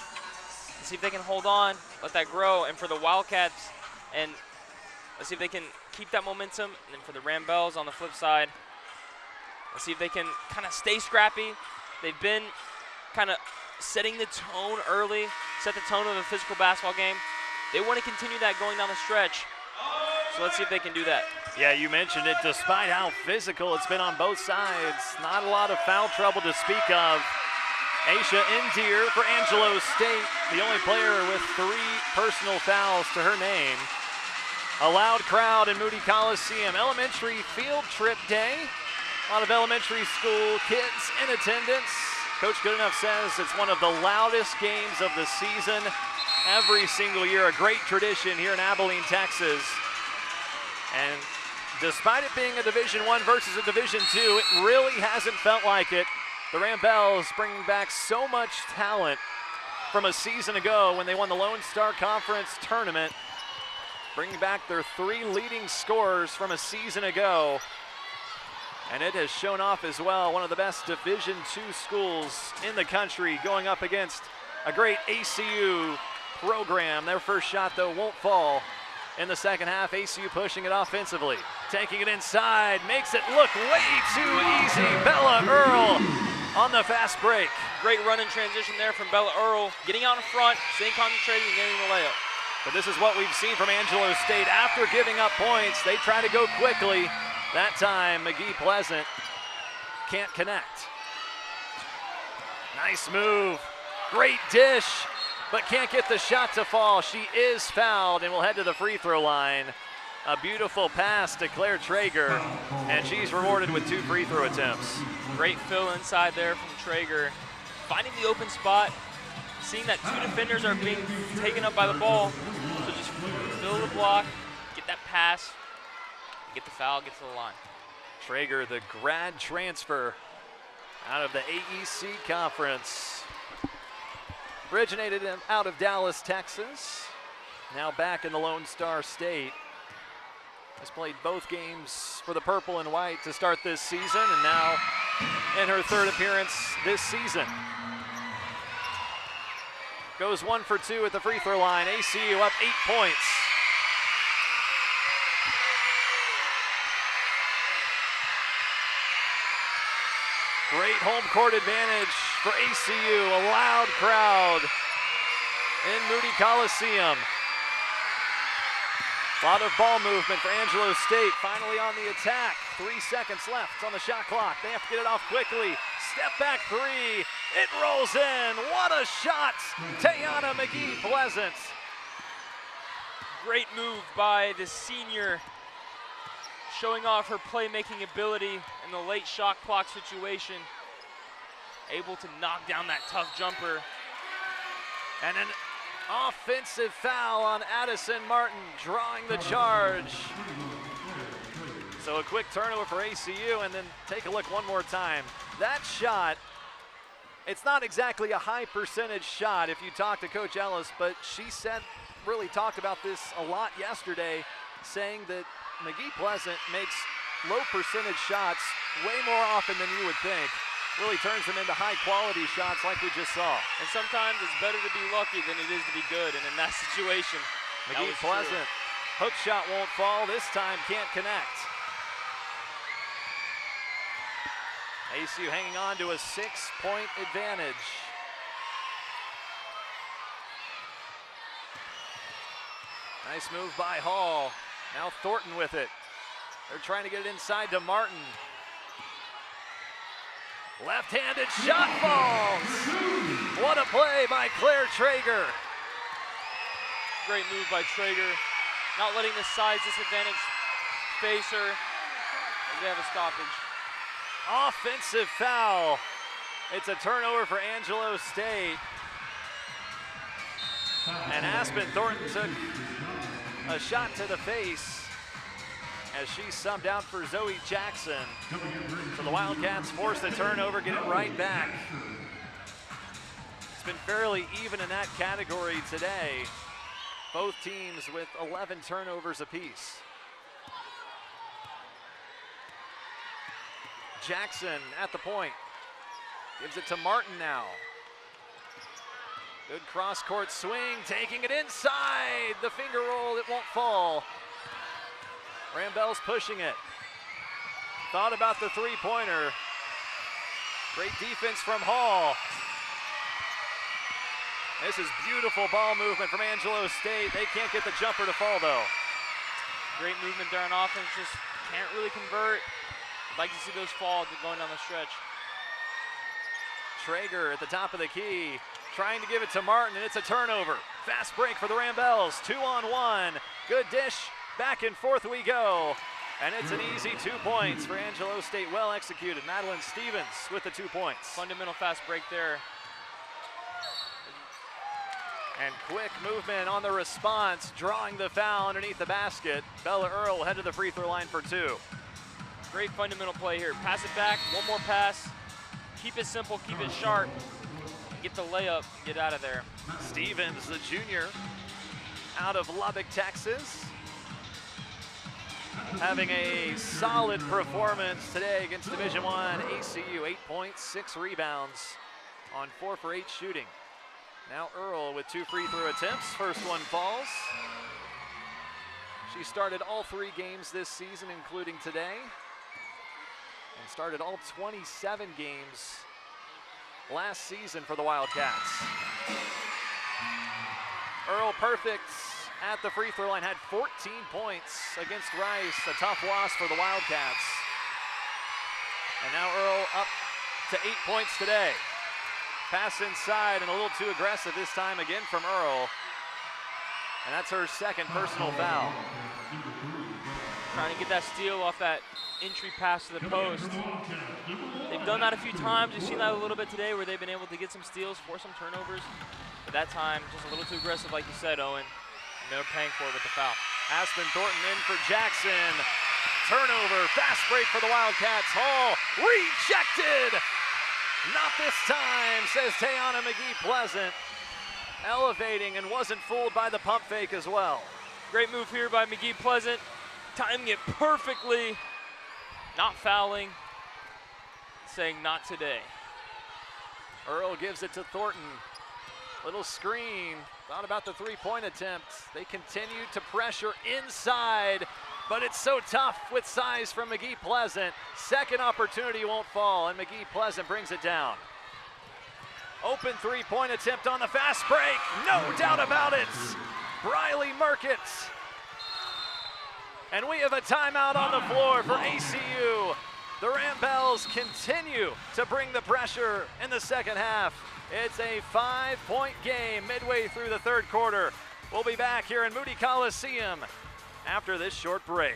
Let's see if they can hold on, let that grow. And for the Wildcats, and let's see if they can keep that momentum. And then for the Ramblers on the flip side, let's see if they can kind of stay scrappy. They've been kind of setting the tone early, set the tone of a physical basketball game. They want to continue that going down the stretch. So let's see if they can do that. Yeah, you mentioned it. Despite how physical it's been on both sides, not a lot of foul trouble to speak of. Aisha Indier for Angelo State, the only player with 3 personal fouls to her name. A loud crowd in Moody Coliseum. Elementary field trip day. A lot of elementary school kids in attendance. Coach Goodenough says it's one of the loudest games of the season every single year. A great tradition here in Abilene, Texas. And despite it being a Division I versus a Division II, it really hasn't felt like it. The Ramblers bringing back so much talent from a season ago when they won the Lone Star Conference Tournament, bringing back their 3 leading scorers from a season ago. And it has shown off as well, one of the best Division II schools in the country going up against a great ACU program. Their first shot, though, won't fall in the second half. ACU pushing it offensively, taking it inside, makes it look way too easy. Bella Earl on the fast break. Great run in transition there from Bella Earl, getting out in front, staying concentrated, and getting the layup. But this is what we've seen from Angelo State. After giving up points, they try to go quickly. That time, McGee Pleasant can't connect. Nice move, great dish, but can't get the shot to fall. She is fouled and will head to the free throw line. A beautiful pass to Claire Traeger, and she's rewarded with 2 free throw attempts. Great fill inside there from Traeger. Finding the open spot, seeing that 2 defenders are being taken up by the ball. So just fill the block, get that pass, get the foul, get to the line. Traeger, the grad transfer out of the AEC Conference. Originated out of Dallas, Texas. Now back in the Lone Star State. Has played both games for the purple and white to start this season, and now in her 3rd appearance this season. Goes 1 for 2 at the free throw line. ACU up 8 points. Great home court advantage for ACU. A loud crowd in Moody Coliseum. A lot of ball movement for Angelo State. Finally on the attack. 3 seconds left on the shot clock. They have to get it off quickly. Step back three. It rolls in. What a shot. Tayana McGee Pleasant. Great move by the senior, showing off her playmaking ability in the late shot clock situation. Able to knock down that tough jumper. And an offensive foul on Addison Martin, drawing the charge. So a quick turnover for ACU, and then take a look one more time. That shot, it's not exactly a high percentage shot if you talk to Coach Ellis, but she really talked about this a lot yesterday, saying that McGee Pleasant makes low percentage shots way more often than you would think. Really turns them into high quality shots like we just saw. And sometimes it's better to be lucky than it is to be good, and in that situation, McGee Pleasant, hook shot won't fall, this time can't connect. ACU hanging on to a 6-point advantage. Nice move by Hall. Now Thornton with it. They're trying to get it inside to Martin. Left-handed shot falls. What a play by Claire Traeger. Great move by Traeger. Not letting the size disadvantage face her. They have a stoppage. Offensive foul. It's a turnover for Angelo State. And Aspen Thornton took a shot to the face as she subbed out for Zoe Jackson. So the Wildcats force the turnover, get it right back. It's been fairly even in that category today. Both teams with 11 turnovers apiece. Jackson at the point. Gives it to Martin now. Good cross-court swing, taking it inside. The finger roll, it won't fall. Rambell's pushing it. Thought about the three-pointer. Great defense from Hall. This is beautiful ball movement from Angelo State. They can't get the jumper to fall, though. Great movement there on offense, just can't really convert. Like to see those fall going down the stretch. Traeger at the top of the key, trying to give it to Martin, and it's a turnover. Fast break for the Rambells, 2-on-1. Good dish, back and forth we go. And it's an easy 2 points for Angelo State, well executed. Madeline Stevens with the 2 points. Fundamental fast break there. And quick movement on the response, drawing the foul underneath the basket. Bella Earl head to the free throw line for 2. Great fundamental play here. Pass it back, one more pass. Keep it simple, keep it sharp. Get the layup, get out of there. Stevens, the junior, out of Lubbock, Texas. Having a solid performance today against Division I ACU. 8 points, 6 rebounds on 4 for 8 shooting. Now Earl with 2 free throw attempts. First one falls. She started all 3 games this season, including today. And started all 27 games last season for the Wildcats. Earl perfect at the free throw line, had 14 points against Rice, a tough loss for the Wildcats. And now Earl up to 8 points today. Pass inside and a little too aggressive this time again from Earl. And that's her second personal foul. Trying to get that steal off that entry pass to the post. They've done that a few times. You've seen that a little bit today where they've been able to get some steals, force some turnovers. But that time, just a little too aggressive, like you said, Owen. And they're paying for it with the foul. Aspen Thornton in for Jackson. Turnover, fast break for the Wildcats. Hall rejected. Not this time, says Tayana McGee Pleasant. Elevating and wasn't fooled by the pump fake as well. Great move here by McGee Pleasant. Timing it perfectly. Not fouling. Saying not today. Earl gives it to Thornton. Little screen. Thought about the three-point attempt. They continue to pressure inside, but it's so tough with size from McGee Pleasant. Second opportunity won't fall, and McGee Pleasant brings it down. Open three-point attempt on the fast break. No doubt about it. Briley Merkett And we have a timeout on the floor for ACU. The Ramblers continue to bring the pressure in the second half. It's a 5-point game midway through the third quarter. We'll be back here in Moody Coliseum after this short break.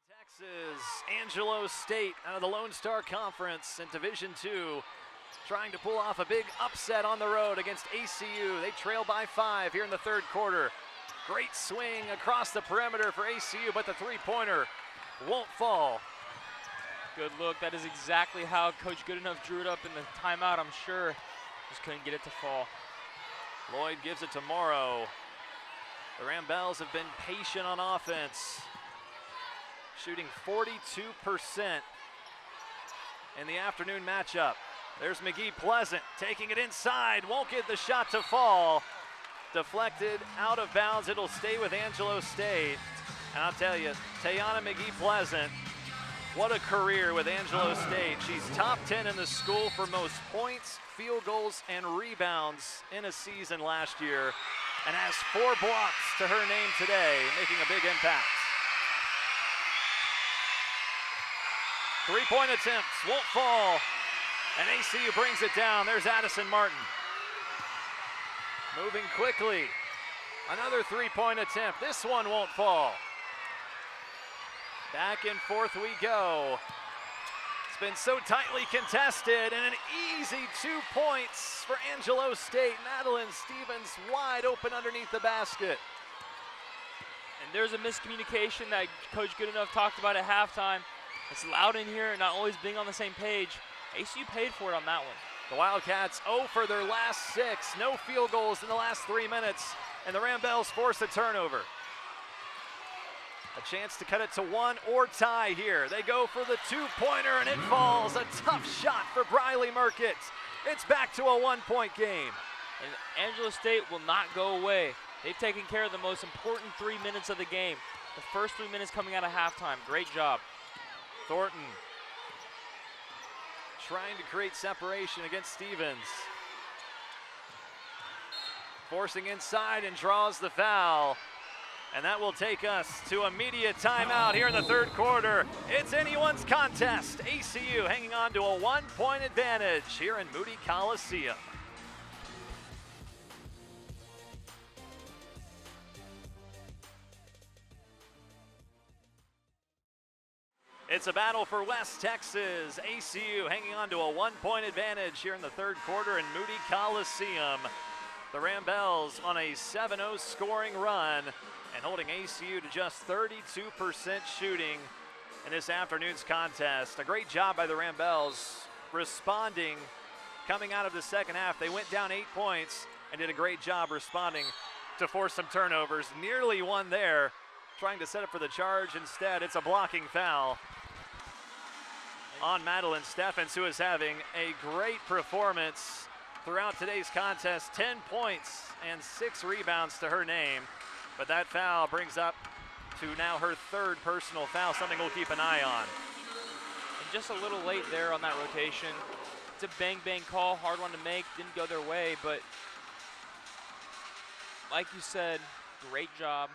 Texas, Angelo State out of the Lone Star Conference in Division II, trying to pull off a big upset on the road against ACU. They trail by 5 here in the third quarter. Great swing across the perimeter for ACU, but the three-pointer won't fall. Good look. That is exactly how Coach Goodenough drew it up in the timeout, I'm sure. Just couldn't get it to fall. Lloyd gives it to Morrow. The Ramblers have been patient on offense, shooting 42% in the afternoon matchup. There's McGee Pleasant taking it inside, won't get the shot to fall. Deflected out of bounds, it'll stay with Angelo State. And I'll tell you, Tayana McGee Pleasant, what a career with Angelo State. She's top 10 in the school for most points, field goals, and rebounds in a season last year, and has 4 blocks to her name today, making a big impact. Three-point attempts won't fall, and ACU brings it down. There's Addison Martin. Moving quickly. Another three-point attempt. This one won't fall. Back and forth we go. It's been so tightly contested, and an easy 2 points for Angelo State. Madeline Stevens wide open underneath the basket. And there's a miscommunication that Coach Goodenough talked about at halftime. It's loud in here, not always being on the same page. ACU paid for it on that one. The Wildcats 0 for their last 6. No field goals in the last 3 minutes, and the Ramblers force a turnover. A chance to cut it to 1 or tie here. They go for the 2-pointer, and it falls. A tough shot for Briley Murkett. It's back to a 1-point game. And Angelo State will not go away. They've taken care of the most important 3 minutes of the game. The first 3 minutes coming out of halftime. Great job. Thornton trying to create separation against Stevens. Forcing inside and draws the foul. And that will take us to immediate timeout here in the third quarter. It's anyone's contest. ACU hanging on to a 1-point advantage here in Moody Coliseum. It's a battle for West Texas. ACU hanging on to a 1-point advantage here in the third quarter in Moody Coliseum. The Ramblers on a 7-0 scoring run and holding ACU to just 32% shooting in this afternoon's contest. A great job by the Ramblers responding coming out of the second half. They went down 8 points and did a great job responding to force some turnovers. Nearly won there, trying to set up for the charge. Instead, it's a blocking foul on Madeline Steffens, who is having a great performance throughout today's contest. 10 points and 6 rebounds to her name. But that foul brings up to now her 3rd personal foul, something we'll keep an eye on. And just a little late there on that rotation. It's a bang-bang call, hard one to make, didn't go their way, but like you said, great job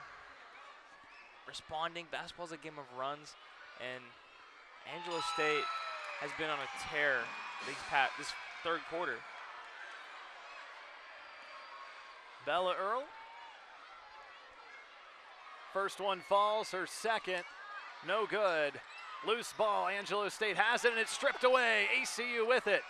responding. Basketball's a game of runs, and Angelo State has been on a tear this third quarter. Bella Earl. First one falls, her second, no good. Loose ball, Angelo State has it, and it's stripped away. ACU with it.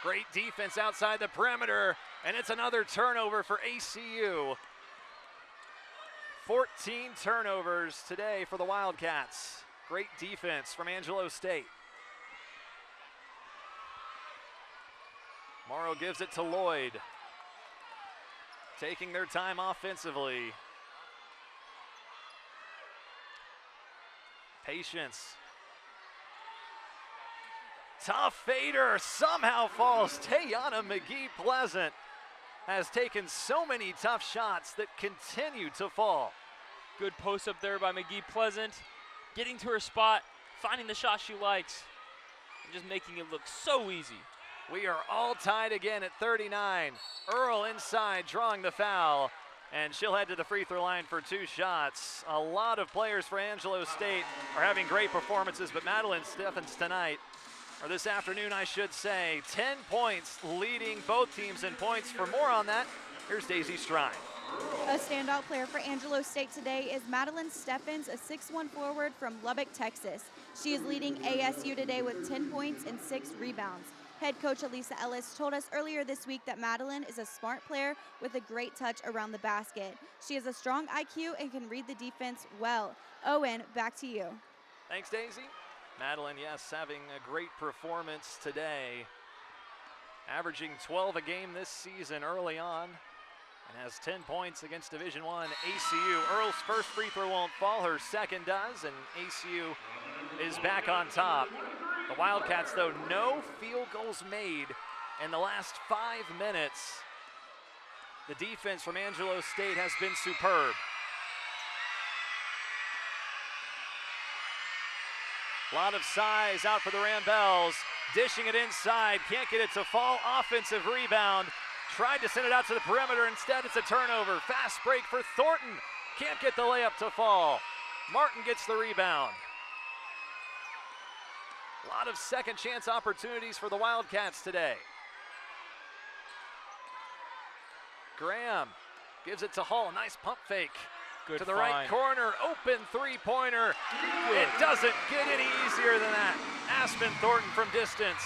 Great defense outside the perimeter, and it's another turnover for ACU. 14 turnovers today for the Wildcats. Great defense from Angelo State. Morrow gives it to Lloyd. Taking their time offensively. Patience. Tough fader, somehow falls. Tayana McGee Pleasant has taken so many tough shots that continue to fall. Good post up there by McGee Pleasant, getting to her spot, finding the shot she likes, and just making it look so easy. We are all tied again at 39. Earl inside drawing the foul, and she'll head to the free throw line for 2 shots. A lot of players for Angelo State are having great performances, but Madeline Steffens tonight, or this afternoon I should say, 10 points, leading both teams in points. For more on that, here's Daisy Strine. A standout player for Angelo State today is Madeline Steffens, a 6'1" forward from Lubbock, Texas. She is leading ASU today with 10 points and 6 rebounds. Head coach Elisa Ellis told us earlier this week that Madeline is a smart player with a great touch around the basket. She has a strong IQ and can read the defense well. Owen, back to you. Thanks, Daisy. Madeline, yes, having a great performance today. Averaging 12 a game this season early on, and has 10 points against Division I ACU. Earl's first free throw won't fall, her second does, and ACU is back on top. The Wildcats, though, no field goals made in the last 5 minutes. The defense from Angelo State has been superb. A lot of size out for the Rambles. Dishing it inside, can't get it to fall. Offensive rebound. Tried to send it out to the perimeter. Instead, it's a turnover. Fast break for Thornton. Can't get the layup to fall. Martin gets the rebound. A lot of second chance opportunities for the Wildcats today. Graham gives it to Hall. Nice pump fake. Good to the find. right corner. Open three-pointer. It doesn't get any easier than that. Aspen Thornton from distance.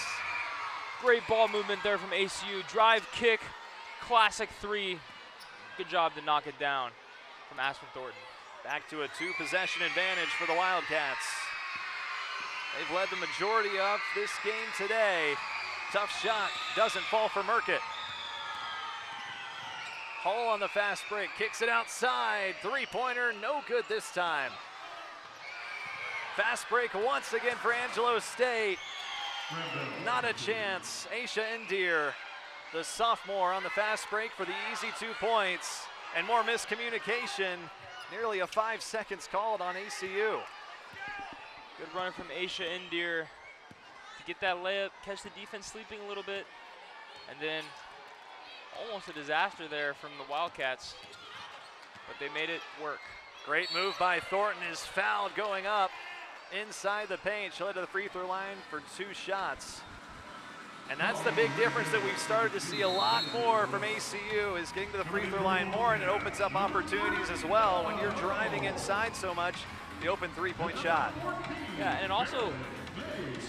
Great ball movement there from ACU. Drive, kick, classic 3. Good job to knock it down from Aspen Thornton. Back to a 2-possession advantage for the Wildcats. They've led the majority of this game today. Tough shot, doesn't fall for Merkitt. Hall on the fast break, kicks it outside. 3-pointer, no good this time. Fast break once again for Angelo State. Not a chance. Aisha Indir, the sophomore, on the fast break for the easy 2 points. And more miscommunication. Nearly a 5 seconds called on ACU. Good run from Aisha Indir to get that layup, catch the defense sleeping a little bit, and then almost a disaster there from the Wildcats, but they made it work. Great move by Thornton, is fouled going up inside the paint. She'll head to the free throw line for 2 shots. And that's the big difference that we've started to see a lot more from ACU, is getting to the free throw line more, and it opens up opportunities as well. When you're driving inside so much, the open 3-point shot. Yeah, and it also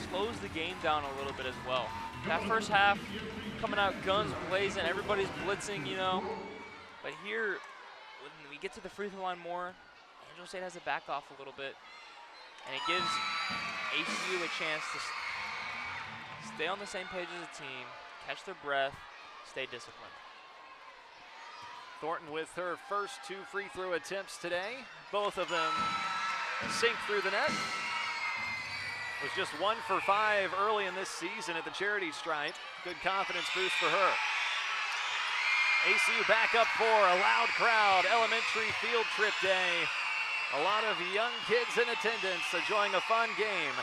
slows the game down a little bit as well. That first half, coming out guns blazing, everybody's blitzing, you know. But here, when we get to the free throw line more, Angelo State has to back off a little bit. And it gives ACU a chance to stay on the same page as a team, catch their breath, stay disciplined. Thornton with her first 2 free throw attempts today. Both of them sink through the net. Was just 1 for 5 early in this season at the charity stripe. Good confidence boost for her. ACU back up 4, a loud crowd, elementary field trip day. A lot of young kids in attendance enjoying a fun game.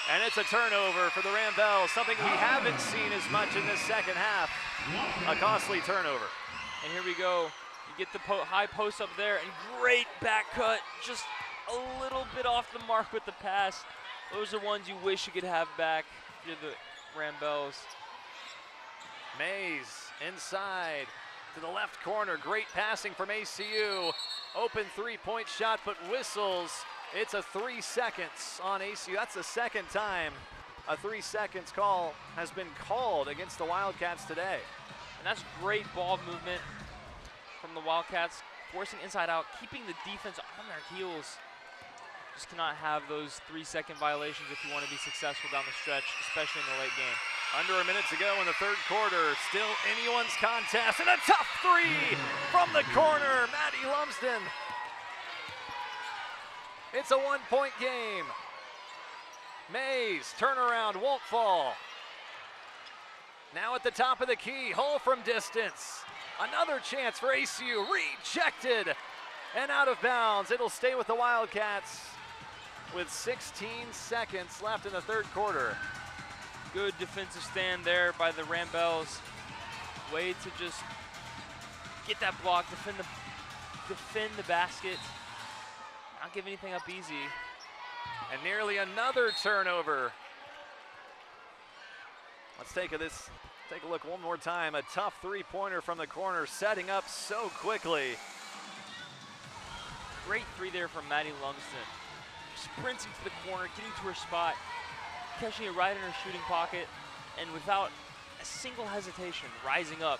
And it's a turnover for the Rambles, something we haven't seen as much in this second half. A costly turnover. And here we go. You get the high post up there, and great back cut. Just a little bit off the mark with the pass. Those are ones you wish you could have back. You're the Rambles. Mays inside to the left corner. Great passing from ACU. Open 3-point shot, but whistles. It's a 3 seconds on ACU. That's the second time a 3 seconds call has been called against the Wildcats today. And that's great ball movement from the Wildcats, forcing inside out, keeping the defense on their heels. Just cannot have those 3-second violations if you want to be successful down the stretch, especially in the late game. Under a minute to go in the third quarter. Still anyone's contest, and a tough 3 from the corner. Maddie Lumsden. It's a 1-point game. Mays, turnaround, won't fall. Now at the top of the key, Hull from distance. Another chance for ACU, rejected and out of bounds. It'll stay with the Wildcats with 16 seconds left in the third quarter. Good defensive stand there by the Rambells. Way to just get that block, defend the basket, not give anything up easy. And nearly another turnover. Let's take a look one more time. A tough three-pointer from the corner, setting up so quickly. Great three there from Maddie Lumsden. Sprinting to the corner, getting to her spot, catching it right in her shooting pocket, and without a single hesitation, rising up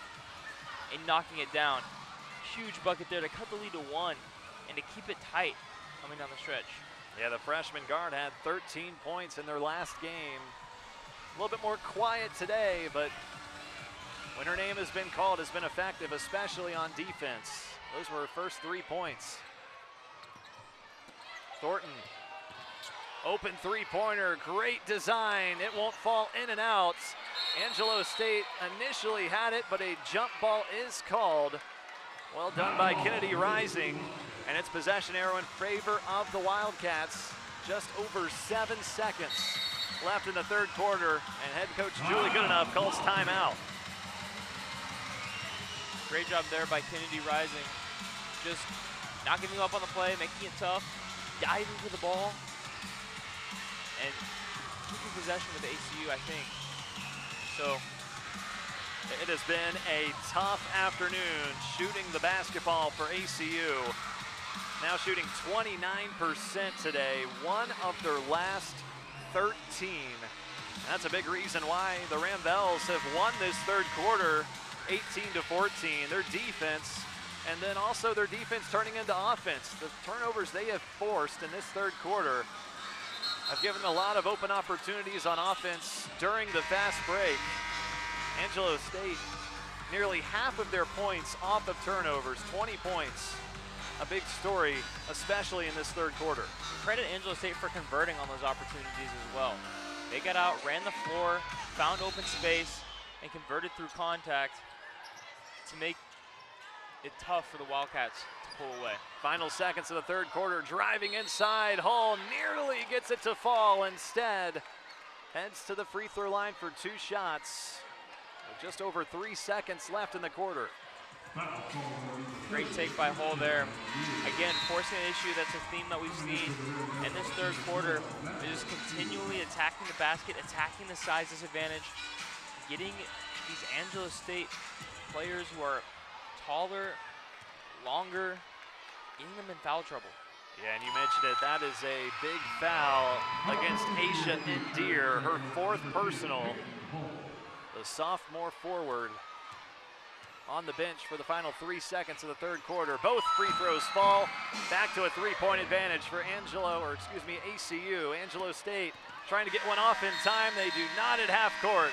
and knocking it down. Huge bucket there to cut the lead to 1 and to keep it tight coming down the stretch. Yeah, the freshman guard had 13 points in their last game. A little bit more quiet today, but when her name has been called, has been effective, especially on defense. Those were her first 3 points. Thornton, open three-pointer, great design. It won't fall in and out. Angelo State initially had it, but a jump ball is called. Well done by Kennedy Rising, and it's possession arrow in favor of the Wildcats. Just over 7 seconds left in the third quarter, and head coach Julie Goodenough calls timeout. Great job there by Kennedy Rising. Just not giving up on the play, making it tough, diving for the ball, and keeping possession with ACU, I think. So it has been a tough afternoon shooting the basketball for ACU. Now shooting 29% today, one of their last 13. That's a big reason why the Rambells have won this third quarter, 18-14. Their defense, and then also their defense turning into offense. The turnovers they have forced in this third quarter have given a lot of open opportunities on offense during the fast break. Angelo State, nearly half of their points off of turnovers, 20 points. A big story, especially in this third quarter. Credit Angelo State for converting on those opportunities as well. They got out, ran the floor, found open space, and converted through contact to make it tough for the Wildcats to pull away. Final seconds of the third quarter, driving inside. Hall nearly gets it to fall. Instead, heads to the free throw line for 2 shots. With just over 3 seconds left in the quarter. Great take by Hull there. Again, forcing an issue that's a theme that we've seen in this third quarter. They're just continually attacking the basket, attacking the size disadvantage, getting these Angelo State players who are taller, longer, getting them in foul trouble. Yeah, and you mentioned it. That is a big foul against Aisha Indeer, her 4th personal. The sophomore forward on the bench for the final 3 seconds of the third quarter. Both free throws fall. Back to a 3-point advantage for ACU. Angelo State trying to get one off in time. They do not at half court.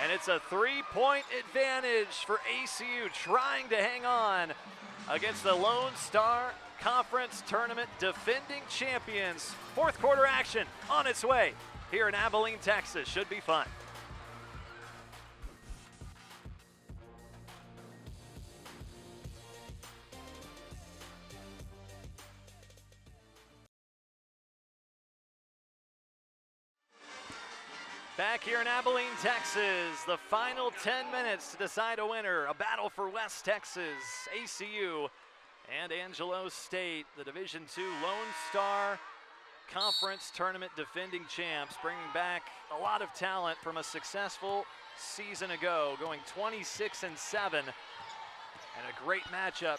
And it's a 3-point advantage for ACU, trying to hang on against the Lone Star Conference Tournament defending champions. Fourth quarter action on its way here in Abilene, Texas. Should be fun. Back here in Abilene, Texas, the final 10 minutes to decide a winner. A battle for West Texas, ACU, and Angelo State, the Division II Lone Star Conference Tournament defending champs, bringing back a lot of talent from a successful season ago, going 26-7, and a great matchup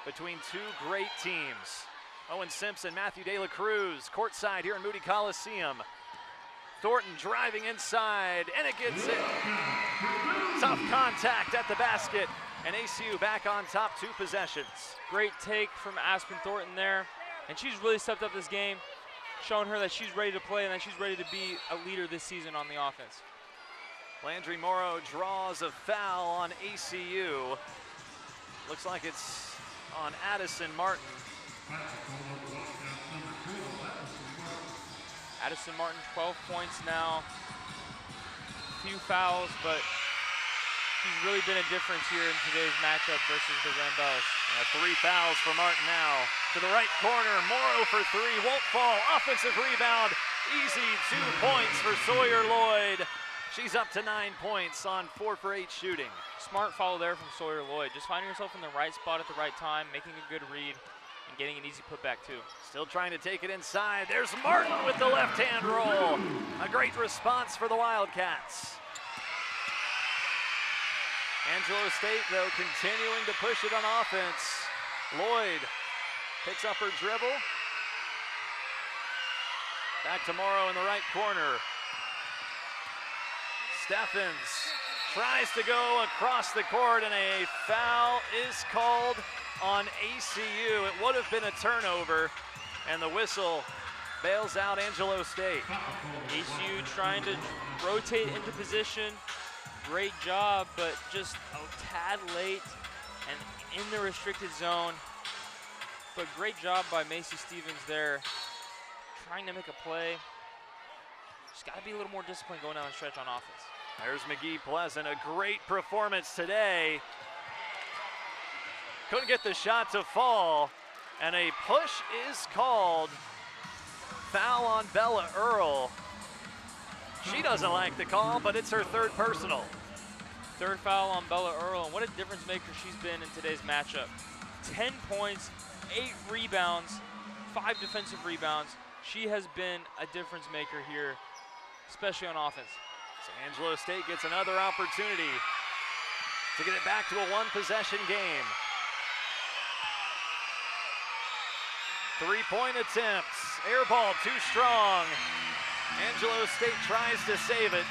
between 2 great teams. Owen Simpson, Matthew De La Cruz, courtside here in Moody Coliseum. Thornton driving inside, and it gets it. Tough contact at the basket, and ACU back on top, 2 possessions. Great take from Aspen Thornton there, and she's really stepped up this game, showing her that she's ready to play and that she's ready to be a leader this season on the offense. Landry Morrow draws a foul on ACU. Looks like it's on Addison Martin. Addison Martin, 12 points now. Few fouls, but she she's really been a difference here in today's matchup versus the Rambles. 3 fouls for Martin now. To the right corner, Morrow for 3, won't fall. Offensive rebound, easy 2 points for Sawyer Lloyd. She's up to 9 points on 4 for 8 shooting. Smart follow there from Sawyer Lloyd. Just finding herself in the right spot at the right time, making a good read, and getting an easy putback too. Still trying to take it inside. There's Martin with the left-hand roll. A great response for the Wildcats. Angelo State, though, continuing to push it on offense. Lloyd picks up her dribble. Back to Morrow in the right corner. Steffens tries to go across the court, and a foul is called on ACU. It would have been a turnover, and the whistle bails out Angelo State. ACU trying to rotate into position. Great job, but just a tad late and in the restricted zone. But great job by Macy Stevens there, trying to make a play. Just got to be a little more disciplined going down the stretch on offense. There's McGee Pleasant, a great performance today. Couldn't get the shot to fall, and a push is called. Foul on Bella Earl. She doesn't like the call, but it's her 3rd personal. 3rd foul on Bella Earl, and what a difference maker she's been in today's matchup. 10 points, 8 rebounds, 5 defensive rebounds. She has been a difference maker here, especially on offense. So Angelo State gets another opportunity to get it back to a 1-possession game. 3-point attempts, air ball too strong. Angelo State tries to save it,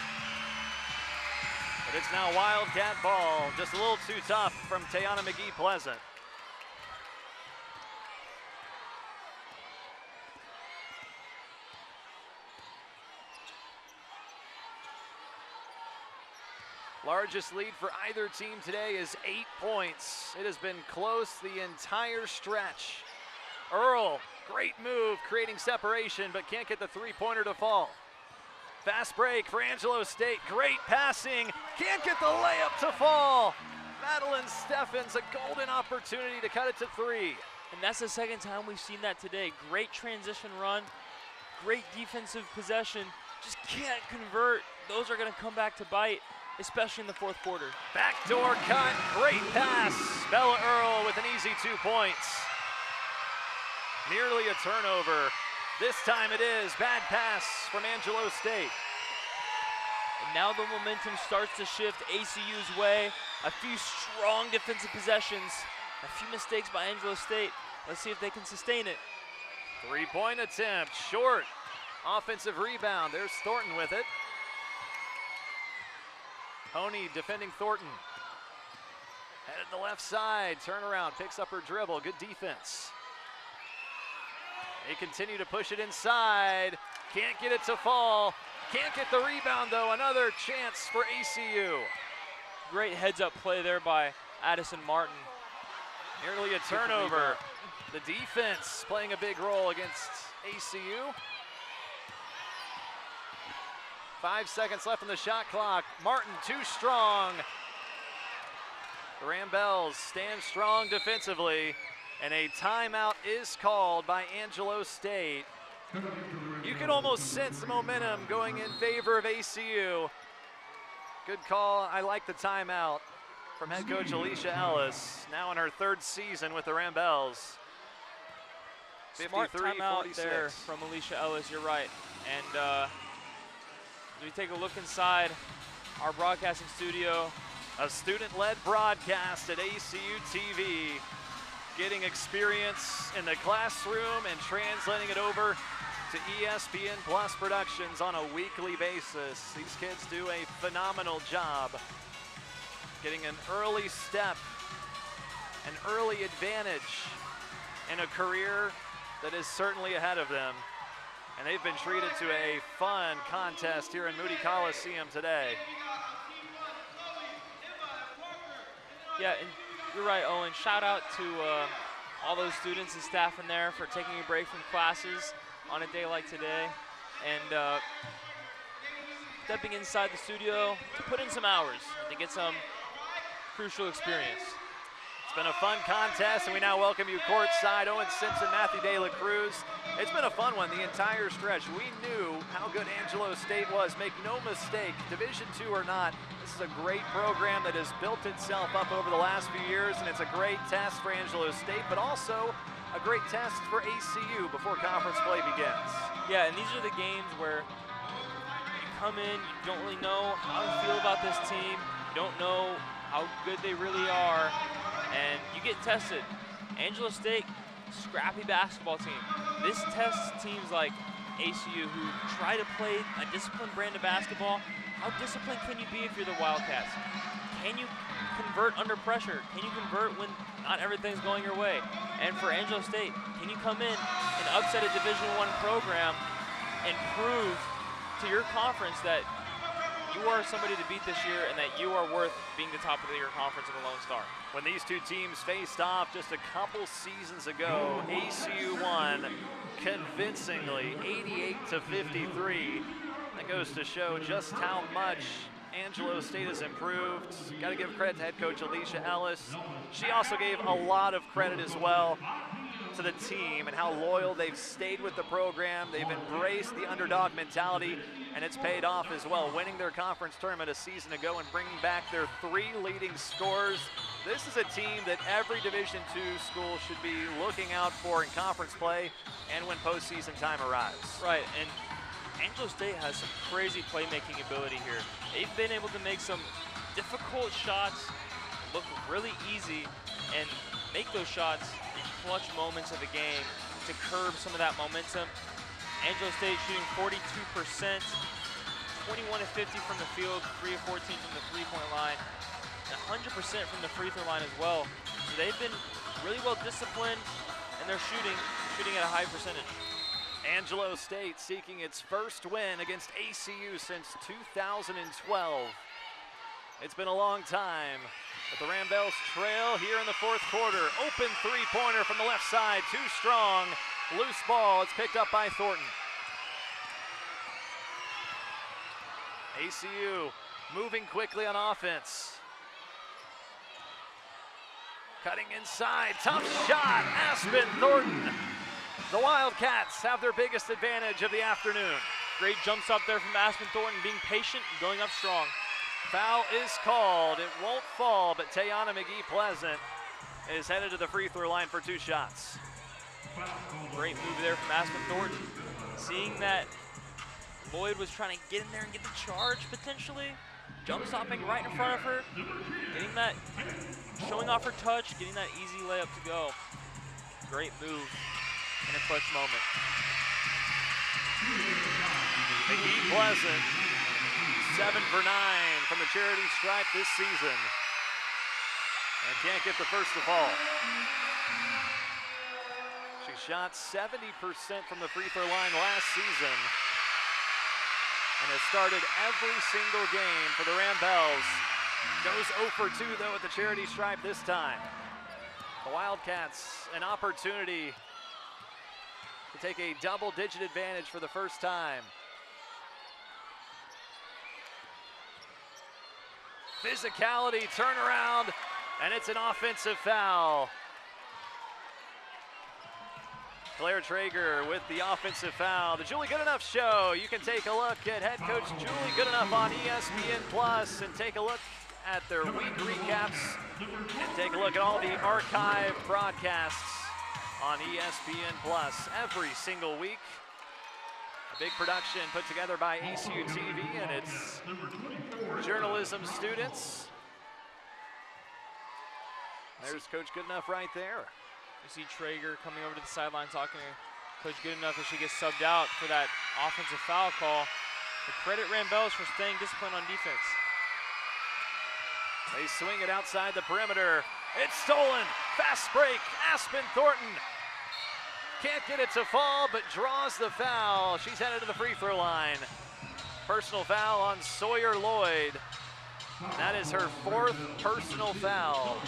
but it's now Wildcat ball. Just a little too tough from Tayana McGee Pleasant. Largest lead for either team today is 8 points. It has been close the entire stretch. Earl, great move, creating separation, but can't get the 3-pointer to fall. Fast break for Angelo State, great passing, can't get the layup to fall. Madeline Steffens, a golden opportunity to cut it to 3. And that's the 2nd time we've seen that today. Great transition run, great defensive possession, just can't convert. Those are gonna come back to bite, especially in the 4th quarter. Backdoor cut, great pass. Bella Earl with an easy 2 points. Nearly a turnover. This time it is. Bad pass from Angelo State. And now the momentum starts to shift ACU's way. A few strong defensive possessions, a few mistakes by Angelo State. Let's see if they can sustain it. 3-point attempt, short. Offensive rebound, there's Thornton with it. Honey defending Thornton. Headed to the left side, turnaround, picks up her dribble, good defense. They continue to push it inside. Can't get it to fall. Can't get the rebound though. Another chance for ACU. Great heads-up play there by Addison Martin. Nearly a turnover. The defense playing a big role against ACU. 5 seconds left on the shot clock. Martin too strong. The Rambles stand strong defensively. And a timeout is called by Angelo State. You can almost sense the momentum going in favor of ACU. Good call. I like the timeout from head coach Alicia Ellis, now in her 3rd season with the Rambles. Smart timeout there from Alicia Ellis, you're right. And as we take a look inside our broadcasting studio, a student-led broadcast at ACU TV. Getting experience in the classroom and translating it over to ESPN Plus Productions on a weekly basis. These kids do a phenomenal job getting an early step, an early advantage in a career that is certainly ahead of them. And they've been treated to a fun contest here in Moody Coliseum today. Yeah, and you're right, Owen. Shout out to all those students and staff in there for taking a break from classes on a day like today and stepping inside the studio to put in some hours, to get some crucial experience. It's been a fun contest, and we now welcome you courtside. Owen Simpson, Matthew De La Cruz. It's been a fun one the entire stretch. We knew how good Angelo State was. Make no mistake, Division II or not, this is a great program that has built itself up over the last few years, and it's a great test for Angelo State, but also a great test for ACU before conference play begins. Yeah, and these are the games where you come in, you don't really know how to feel about this team, you don't know how good they really are, and you get tested. Angelo State, scrappy basketball team. This tests teams like ACU who try to play a disciplined brand of basketball. How disciplined can you be if you're the Wildcats? Can you convert under pressure? Can you convert when not everything's going your way? And for Angelo State, can you come in and upset a Division I program and prove to your conference that you are somebody to beat this year and that you are worth being the top of your conference in the Lone Star? When these two teams faced off just a couple seasons ago, ACU won convincingly, 88-53. That goes to show just how much Angelo State has improved. Got to give credit to head coach Alicia Ellis. She also gave a lot of credit as well to the team and how loyal they've stayed with the program. They've embraced the underdog mentality, and it's paid off as well, winning their conference tournament a season ago and bringing back their 3 leading scorers. This is a team that every Division II school should be looking out for in conference play and when postseason time arrives. Right, and Angelo State has some crazy playmaking ability here. They've been able to make some difficult shots look really easy and make those shots in clutch moments of the game to curb some of that momentum. Angelo State shooting 42%, 21 of 50 from the field, 3 of 14 from the three-point line, and 100% from the free throw line as well. So they've been really well disciplined, and they're shooting at a high percentage. Angelo State seeking its first win against ACU since 2012. It's been a long time, but the Ramblers trail here in the fourth quarter. Open three-pointer from the left side, too strong. Loose ball, it's picked up by Thornton. ACU moving quickly on offense. Cutting inside, tough shot, Aspen Thornton. The Wildcats have their biggest advantage of the afternoon. Great jump stop there from Aspen Thornton, being patient and going up strong. Foul is called, it won't fall, but Tayana McGee-Pleasant is headed to the free throw line for 2 shots. Great move there from Aspen Thornton. Seeing that Lloyd was trying to get in there and get the charge potentially, jump stopping right in front of her, getting that, showing off her touch, getting that easy layup to go. Great move in a clutch moment. McGee-Pleasant, 7 for 9 from the charity stripe this season. And can't get the first to fall. She shot 70% from the free throw line last season and has started every single game for the Ramblers. Goes 0 for 2 though at the charity stripe this time. The Wildcats, an opportunity to take a double-digit advantage for the first time. Physicality, turnaround, and it's an offensive foul. Claire Traeger with the offensive foul. The Julie Goodenough Show. You can take a look at head coach Julie Goodenough on ESPN Plus and take a look at their week recaps and take a look at all the archive broadcasts on ESPN Plus every single week. A big production put together by ACUTV and its journalism students. There's Coach Goodenough right there. You see Traeger coming over to the sideline talking to Coach Goodenough as she gets subbed out for that offensive foul call. The credit Ramblers for staying disciplined on defense. They swing it outside the perimeter. It's stolen. Fast break. Aspen Thornton can't get it to fall, but draws the foul. She's headed to the free throw line. Personal foul on Sawyer Lloyd. That is her 4th personal foul.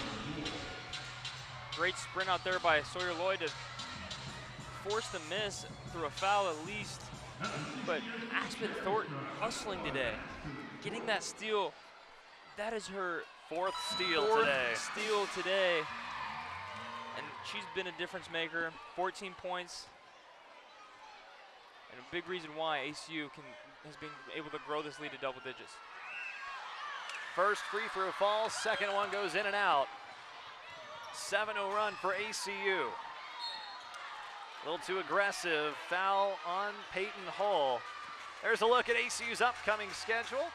Great sprint out there by Sawyer Lloyd to force the miss through a foul at least. But Aspen Thornton hustling today, getting that steal. That is her Fourth steal Fourth today. steal today. And she's been a difference maker. 14 points. And a big reason why ACU has been able to grow this lead to double digits. First free throw falls, second one goes in and out. 7-0 run for ACU. A little too aggressive, foul on Peyton Hull. There's a look at ACU's upcoming schedule.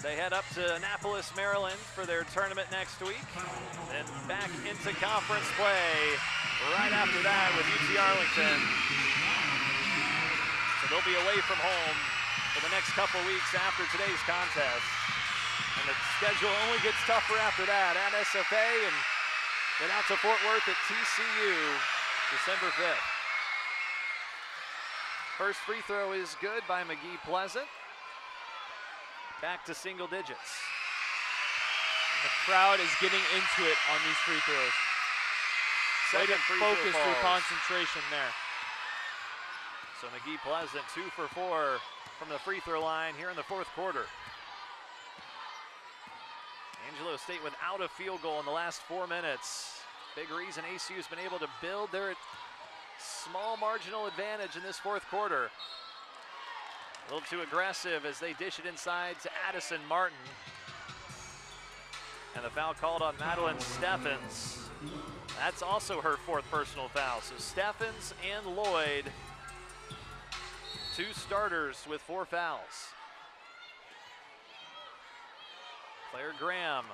They head up to Annapolis, Maryland for their tournament next week. And back into conference play right after that with UT Arlington. So they'll be away from home for the next couple weeks after today's contest. And the schedule only gets tougher after that at SFA and then out to Fort Worth at TCU December 5th. First free throw is good by McGee Pleasant. Back to single digits. And the crowd is getting into it on these free throws. Way to Second free throw focus through falls. concentration there. So McGee Pleasant 2 for 4 from the free throw line here in the fourth quarter. Angelo State without a field goal in the last 4 minutes. Big reason ACU's been able to build their small marginal advantage in this fourth quarter. A little too aggressive as they dish it inside to Addison Martin. And the foul called on Madeline Steffens. That's also her fourth personal foul. So Steffens and Lloyd, 2 starters with 4 fouls. Claire Graham.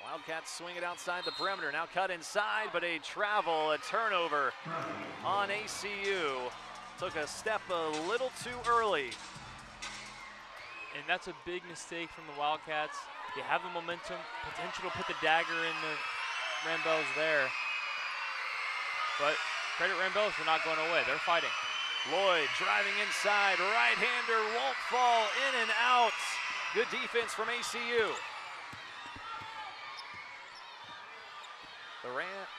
Wildcats swing it outside the perimeter. Now cut inside, but a travel, a turnover on ACU. Took a step a little too early. And that's a big mistake from the Wildcats. They have the momentum, potential to put the dagger in the Rambells there. But credit Rambells for not going away. They're fighting. Lloyd driving inside, right-hander won't fall, in and out. Good defense from ACU.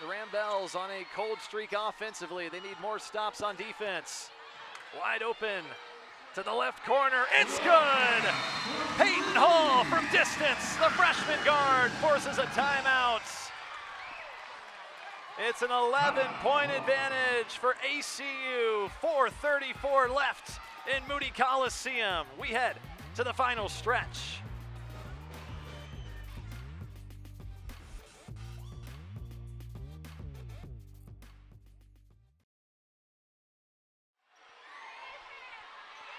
The Rambells on a cold streak offensively. They need more stops on defense. Wide open to the left corner. It's good! Peyton Hall from distance. The freshman guard forces a timeout. It's an 11-point advantage for ACU. 4:34 left in Moody Coliseum. We head to the final stretch.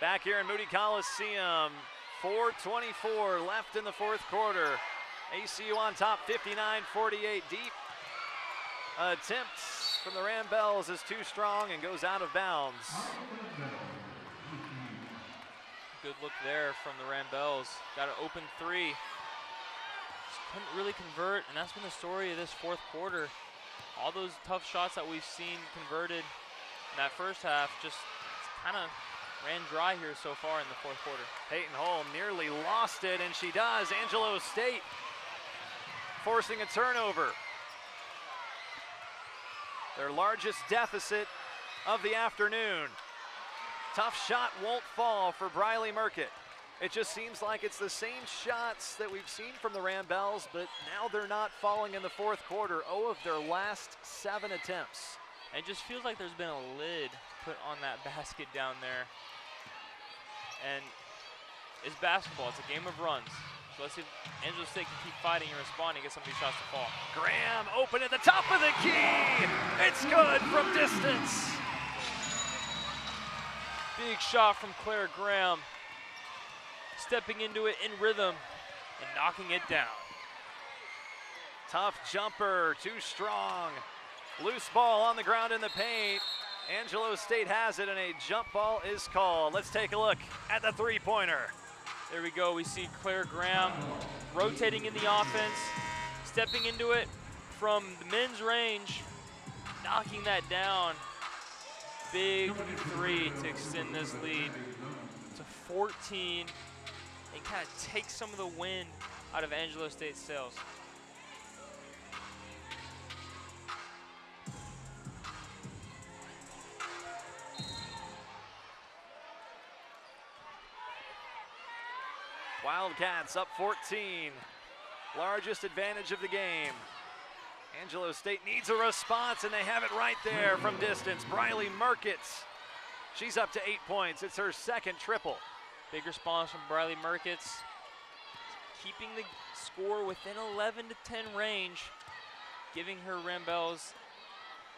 Back here in Moody Coliseum, 4:24 left in the fourth quarter. ACU on top, 59-48. Deep attempt from the Rambells is too strong and goes out of bounds. Good look there from the Rambells. Got an open 3. Just couldn't really convert, and that's been the story of this fourth quarter. All those tough shots that we've seen converted in that first half just kind of ran dry here so far in the fourth quarter. Peyton Hull nearly lost it, and she does. Angelo State forcing a turnover. Their largest deficit of the afternoon. Tough shot won't fall for Briley Murkett. It just seems like it's the same shots that we've seen from the Rambells, but now they're not falling in the fourth quarter. 0 of their last 7 attempts. It just feels like there's been a lid put on that basket down there. And it's basketball, it's a game of runs. So let's see if Angelo State can keep fighting and responding, get some of these shots to fall. Graham open at the top of the key. It's good from distance. Big shot from Claire Graham. Stepping into it in rhythm and knocking it down. Tough jumper, too strong. Loose ball on the ground in the paint. Angelo State has it and a jump ball is called. Let's take a look at the three-pointer. There we go, we see Claire Graham rotating in the offense, stepping into it from the men's range, knocking that down. Big 3 to extend this lead to 14 and kind of take some of the wind out of Angelo State's sails. Wildcats up 14. Largest advantage of the game. Angelo State needs a response, and they have it right there from distance. Briley Merkitz, she's up to 8 points. It's her second triple. Big response from Briley Merkitz, keeping the score within 11 to 10 range, giving her Ramblers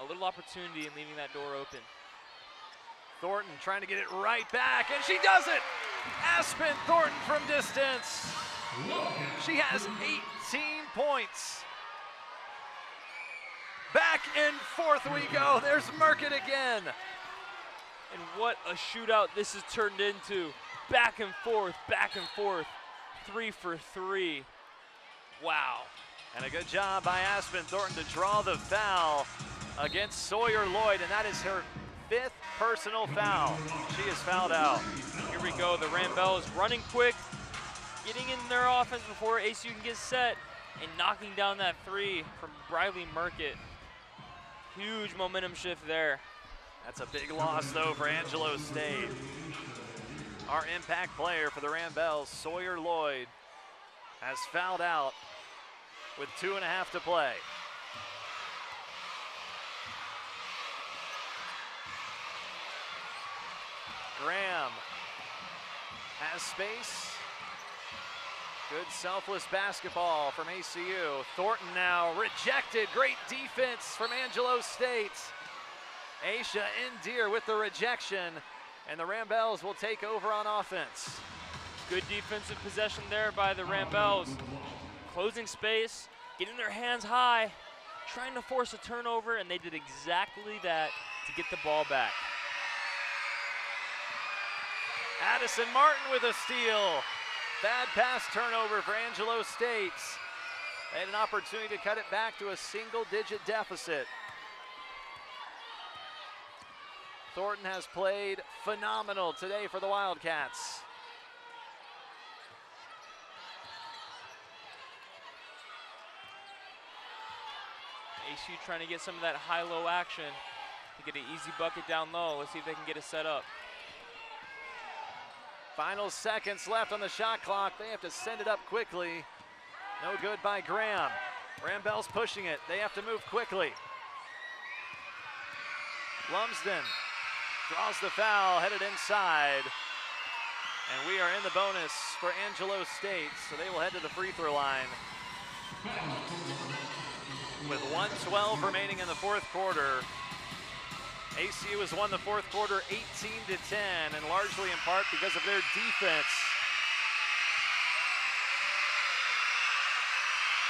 a little opportunity and leaving that door open. Thornton trying to get it right back, and she does it! Aspen Thornton from distance. She has 18 points. Back and forth we go. There's Merkitt again. And what a shootout this has turned into. Back and forth, 3 for 3. Wow. And a good job by Aspen Thornton to draw the foul against Sawyer Lloyd, and that is her 5th personal foul. She is fouled out. Here we go, the Ramblers running quick, getting in their offense before ACU can get set, and knocking down that 3 from Briley Merkitt. Huge momentum shift there. That's a big loss, though, for Angelo State. Our impact player for the Ramblers, Sawyer Lloyd, has fouled out with 2.5 to play. Graham has space. Good selfless basketball from ACU. Thornton now rejected. Great defense from Angelo State. Aisha Indir with the rejection, and the Ramblers will take over on offense. Good defensive possession there by the Ramblers. Closing space, getting their hands high, trying to force a turnover, and they did exactly that to get the ball back. Addison Martin with a steal. Bad pass turnover for Angelo State. They had an opportunity to cut it back to a single-digit deficit. Thornton has played phenomenal today for the Wildcats. ACU trying to get some of that high-low action to get an easy bucket down low. Let's see if they can get it set up. Final seconds left on the shot clock. They have to send it up quickly. No good by Graham. Ramblers pushing it. They have to move quickly. Lumsden draws the foul, headed inside. And we are in the bonus for Angelo State, so they will head to the free throw line. With 1:12 remaining in the fourth quarter, ACU has won the fourth quarter 18-10, and largely in part because of their defense.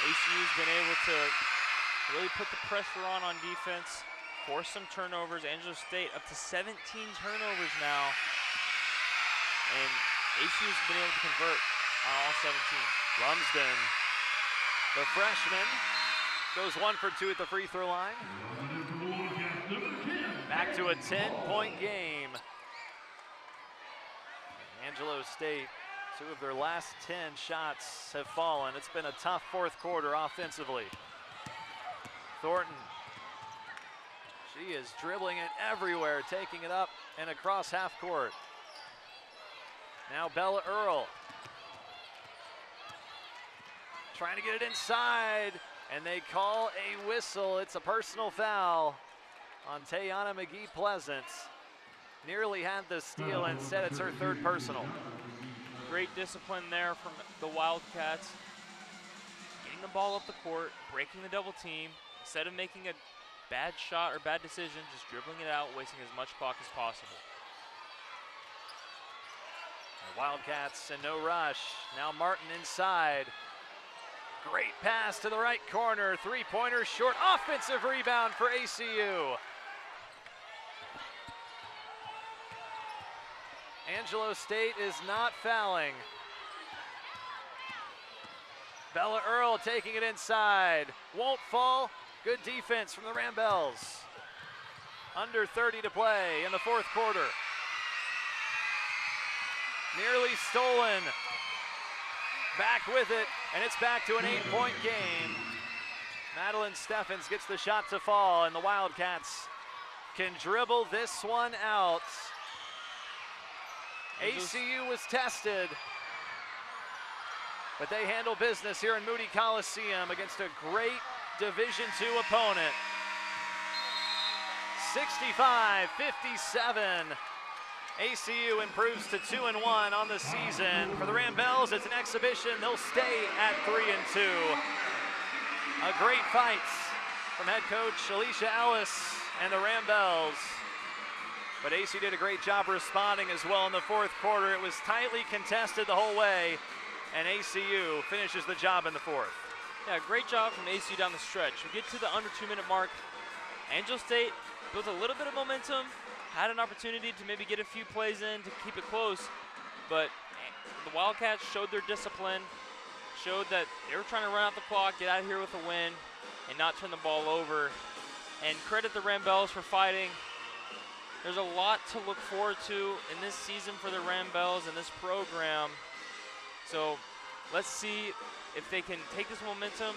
ACU's been able to really put the pressure on defense, force some turnovers. Angelo State up to 17 turnovers now, and ACU's been able to convert on all 17. Lumsden, the freshman, goes 1 for 2 at the free throw line. Back to a 10-point game. Angelo State, 2 of their last 10 shots have fallen. It's been a tough fourth quarter offensively. Thornton, she is dribbling it everywhere, taking it up and across half court. Now Bella Earl, trying to get it inside, and they call a whistle. It's a personal foul on Tayana McGee Pleasant. Nearly had the steal, and instead it's her 3rd personal. Great discipline there from the Wildcats. Getting the ball up the court, breaking the double team. Instead of making a bad shot or bad decision, just dribbling it out, wasting as much clock as possible. The Wildcats in no rush. Now Martin inside. Great pass to the right corner. 3-pointer short. Offensive rebound for ACU. Angelo State is not fouling. Bella Earl taking it inside. Won't fall. Good defense from the Ramblers. Under 30 to play in the fourth quarter. Nearly stolen. Back with it, and it's back to an 8-point game. Madeline Steffens gets the shot to fall, and the Wildcats can dribble this one out. ACU was tested. but they handle business here in Moody Coliseum against a great Division II opponent. 65-57. ACU improves to 2-1 on the season. For the Rambells, it's an exhibition. They'll stay at 3-2. A great fight from head coach Alicia Ellis and the Rambells. But ACU did a great job responding as well in the fourth quarter. It was tightly contested the whole way, and ACU finishes the job in the fourth. Yeah, great job from ACU down the stretch. We get to the under 2-minute mark. Angelo State built a little bit of momentum, had an opportunity to maybe get a few plays in to keep it close, but the Wildcats showed their discipline, showed that they were trying to run out the clock, get out of here with a win, and not turn the ball over. And credit the Rambells for fighting. There's a lot to look forward to in this season for the Rambells and this program. So let's see if they can take this momentum,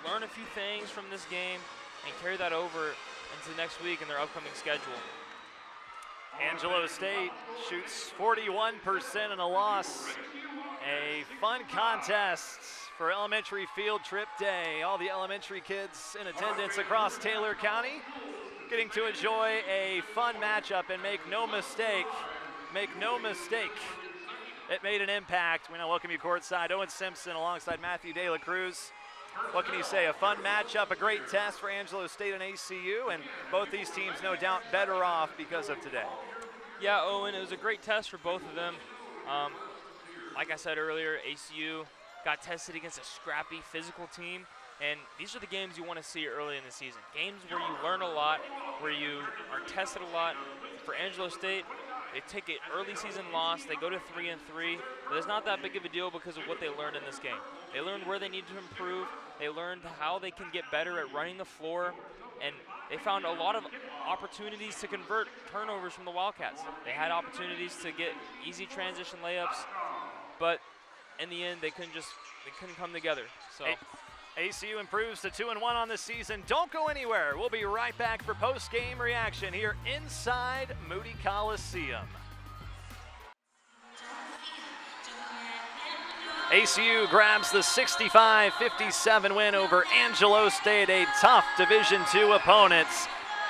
learn a few things from this game, and carry that over into next week in their upcoming schedule. Angelo State shoots 41% in a loss. A fun contest for elementary field trip day. All the elementary kids in attendance across Taylor County getting to enjoy a fun matchup, and make no mistake, it made an impact. We now welcome you courtside. Owen Simpson alongside Matthew De La Cruz. What can you say? A fun matchup, a great test for Angelo State and ACU, and both these teams no doubt better off because of today. Yeah, Owen, it was a great test for both of them. Like I said earlier, ACU got tested against a scrappy, physical team, and these are the games you want to see early in the season. Games where you learn a lot, where you are tested a lot. For Angelo State, they take an early season loss, they go to 3-3, but it's not that big of a deal because of what they learned in this game. They learned where they need to improve, they learned how they can get better at running the floor, and they found a lot of opportunities to convert turnovers from the Wildcats. They had opportunities to get easy transition layups, but in the end, they couldn't come together. So ACU improves to 2-1 on the season. Don't go anywhere. We'll be right back for post-game reaction here inside Moody Coliseum. ACU grabs the 65-57 win over Angelo State, a tough Division II opponent.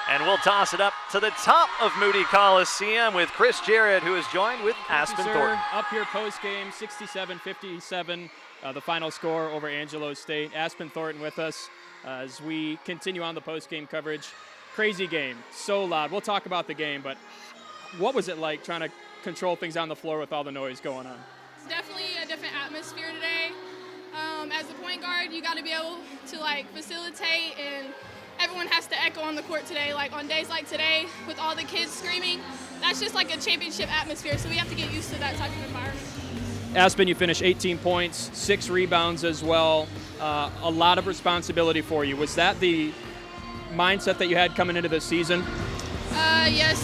And we'll toss it up to the top of Moody Coliseum with Chris Jarrett, who is joined with Aspen Thornton. Up here post-game, 67-57, the final score over Angelo State. Aspen Thornton with us as we continue on the post-game coverage. Crazy game, so loud. We'll talk about the game, but what was it like trying to control things on the floor with all the noise going on? It's definitely a different atmosphere today. As a point guard, you got to be able to facilitate, and everyone has to echo on the court today. On days like today, with all the kids screaming, that's just like a championship atmosphere, so we have to get used to that type of environment. Aspen, you finished 18 points, 6 rebounds as well. A lot of responsibility for you. Was that the mindset that you had coming into this season? Yes.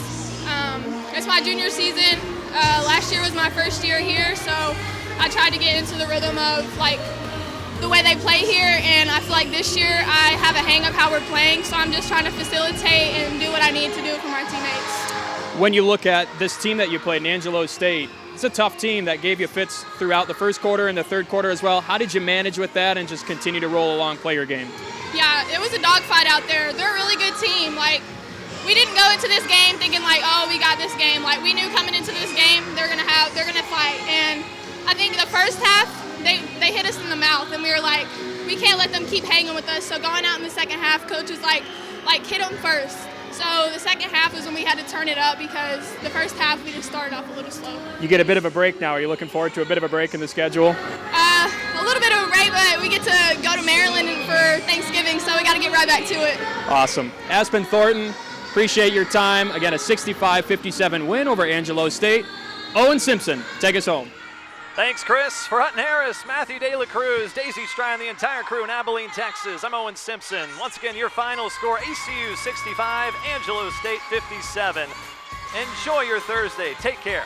It's my junior season. Last year was my first year here, so I tried to get into the rhythm of the way they play here, and I feel like this year I have a hang of how we're playing, so I'm just trying to facilitate and do what I need to do for my teammates. When you look at this team that you played in Angelo State, it's a tough team that gave you fits throughout the first quarter and the third quarter as well. How did you manage with that and just continue to roll along, play your game? Yeah, it was a dogfight out there. They're a really good team. We didn't go into this game thinking oh, we got this game. We knew coming into this game they're gonna fight. And I think the first half they hit us in the mouth, and we were we can't let them keep hanging with us. So going out in the second half, coach was hit them first. So the second half is when we had to turn it up because the first half we just started off a little slow. You get a bit of a break now. Are you looking forward to a bit of a break in the schedule? A little bit of a break, but we get to go to Maryland for Thanksgiving, so we got to get right back to it. Awesome. Aspen Thornton, appreciate your time. Again, a 65-57 win over Angelo State. Owen Simpson, take us home. Thanks, Chris. For Hutton Harris, Matthew De La Cruz, Daisy Strye, and the entire crew in Abilene, Texas, I'm Owen Simpson. Once again, your final score, ACU 65, Angelo State 57. Enjoy your Thursday. Take care.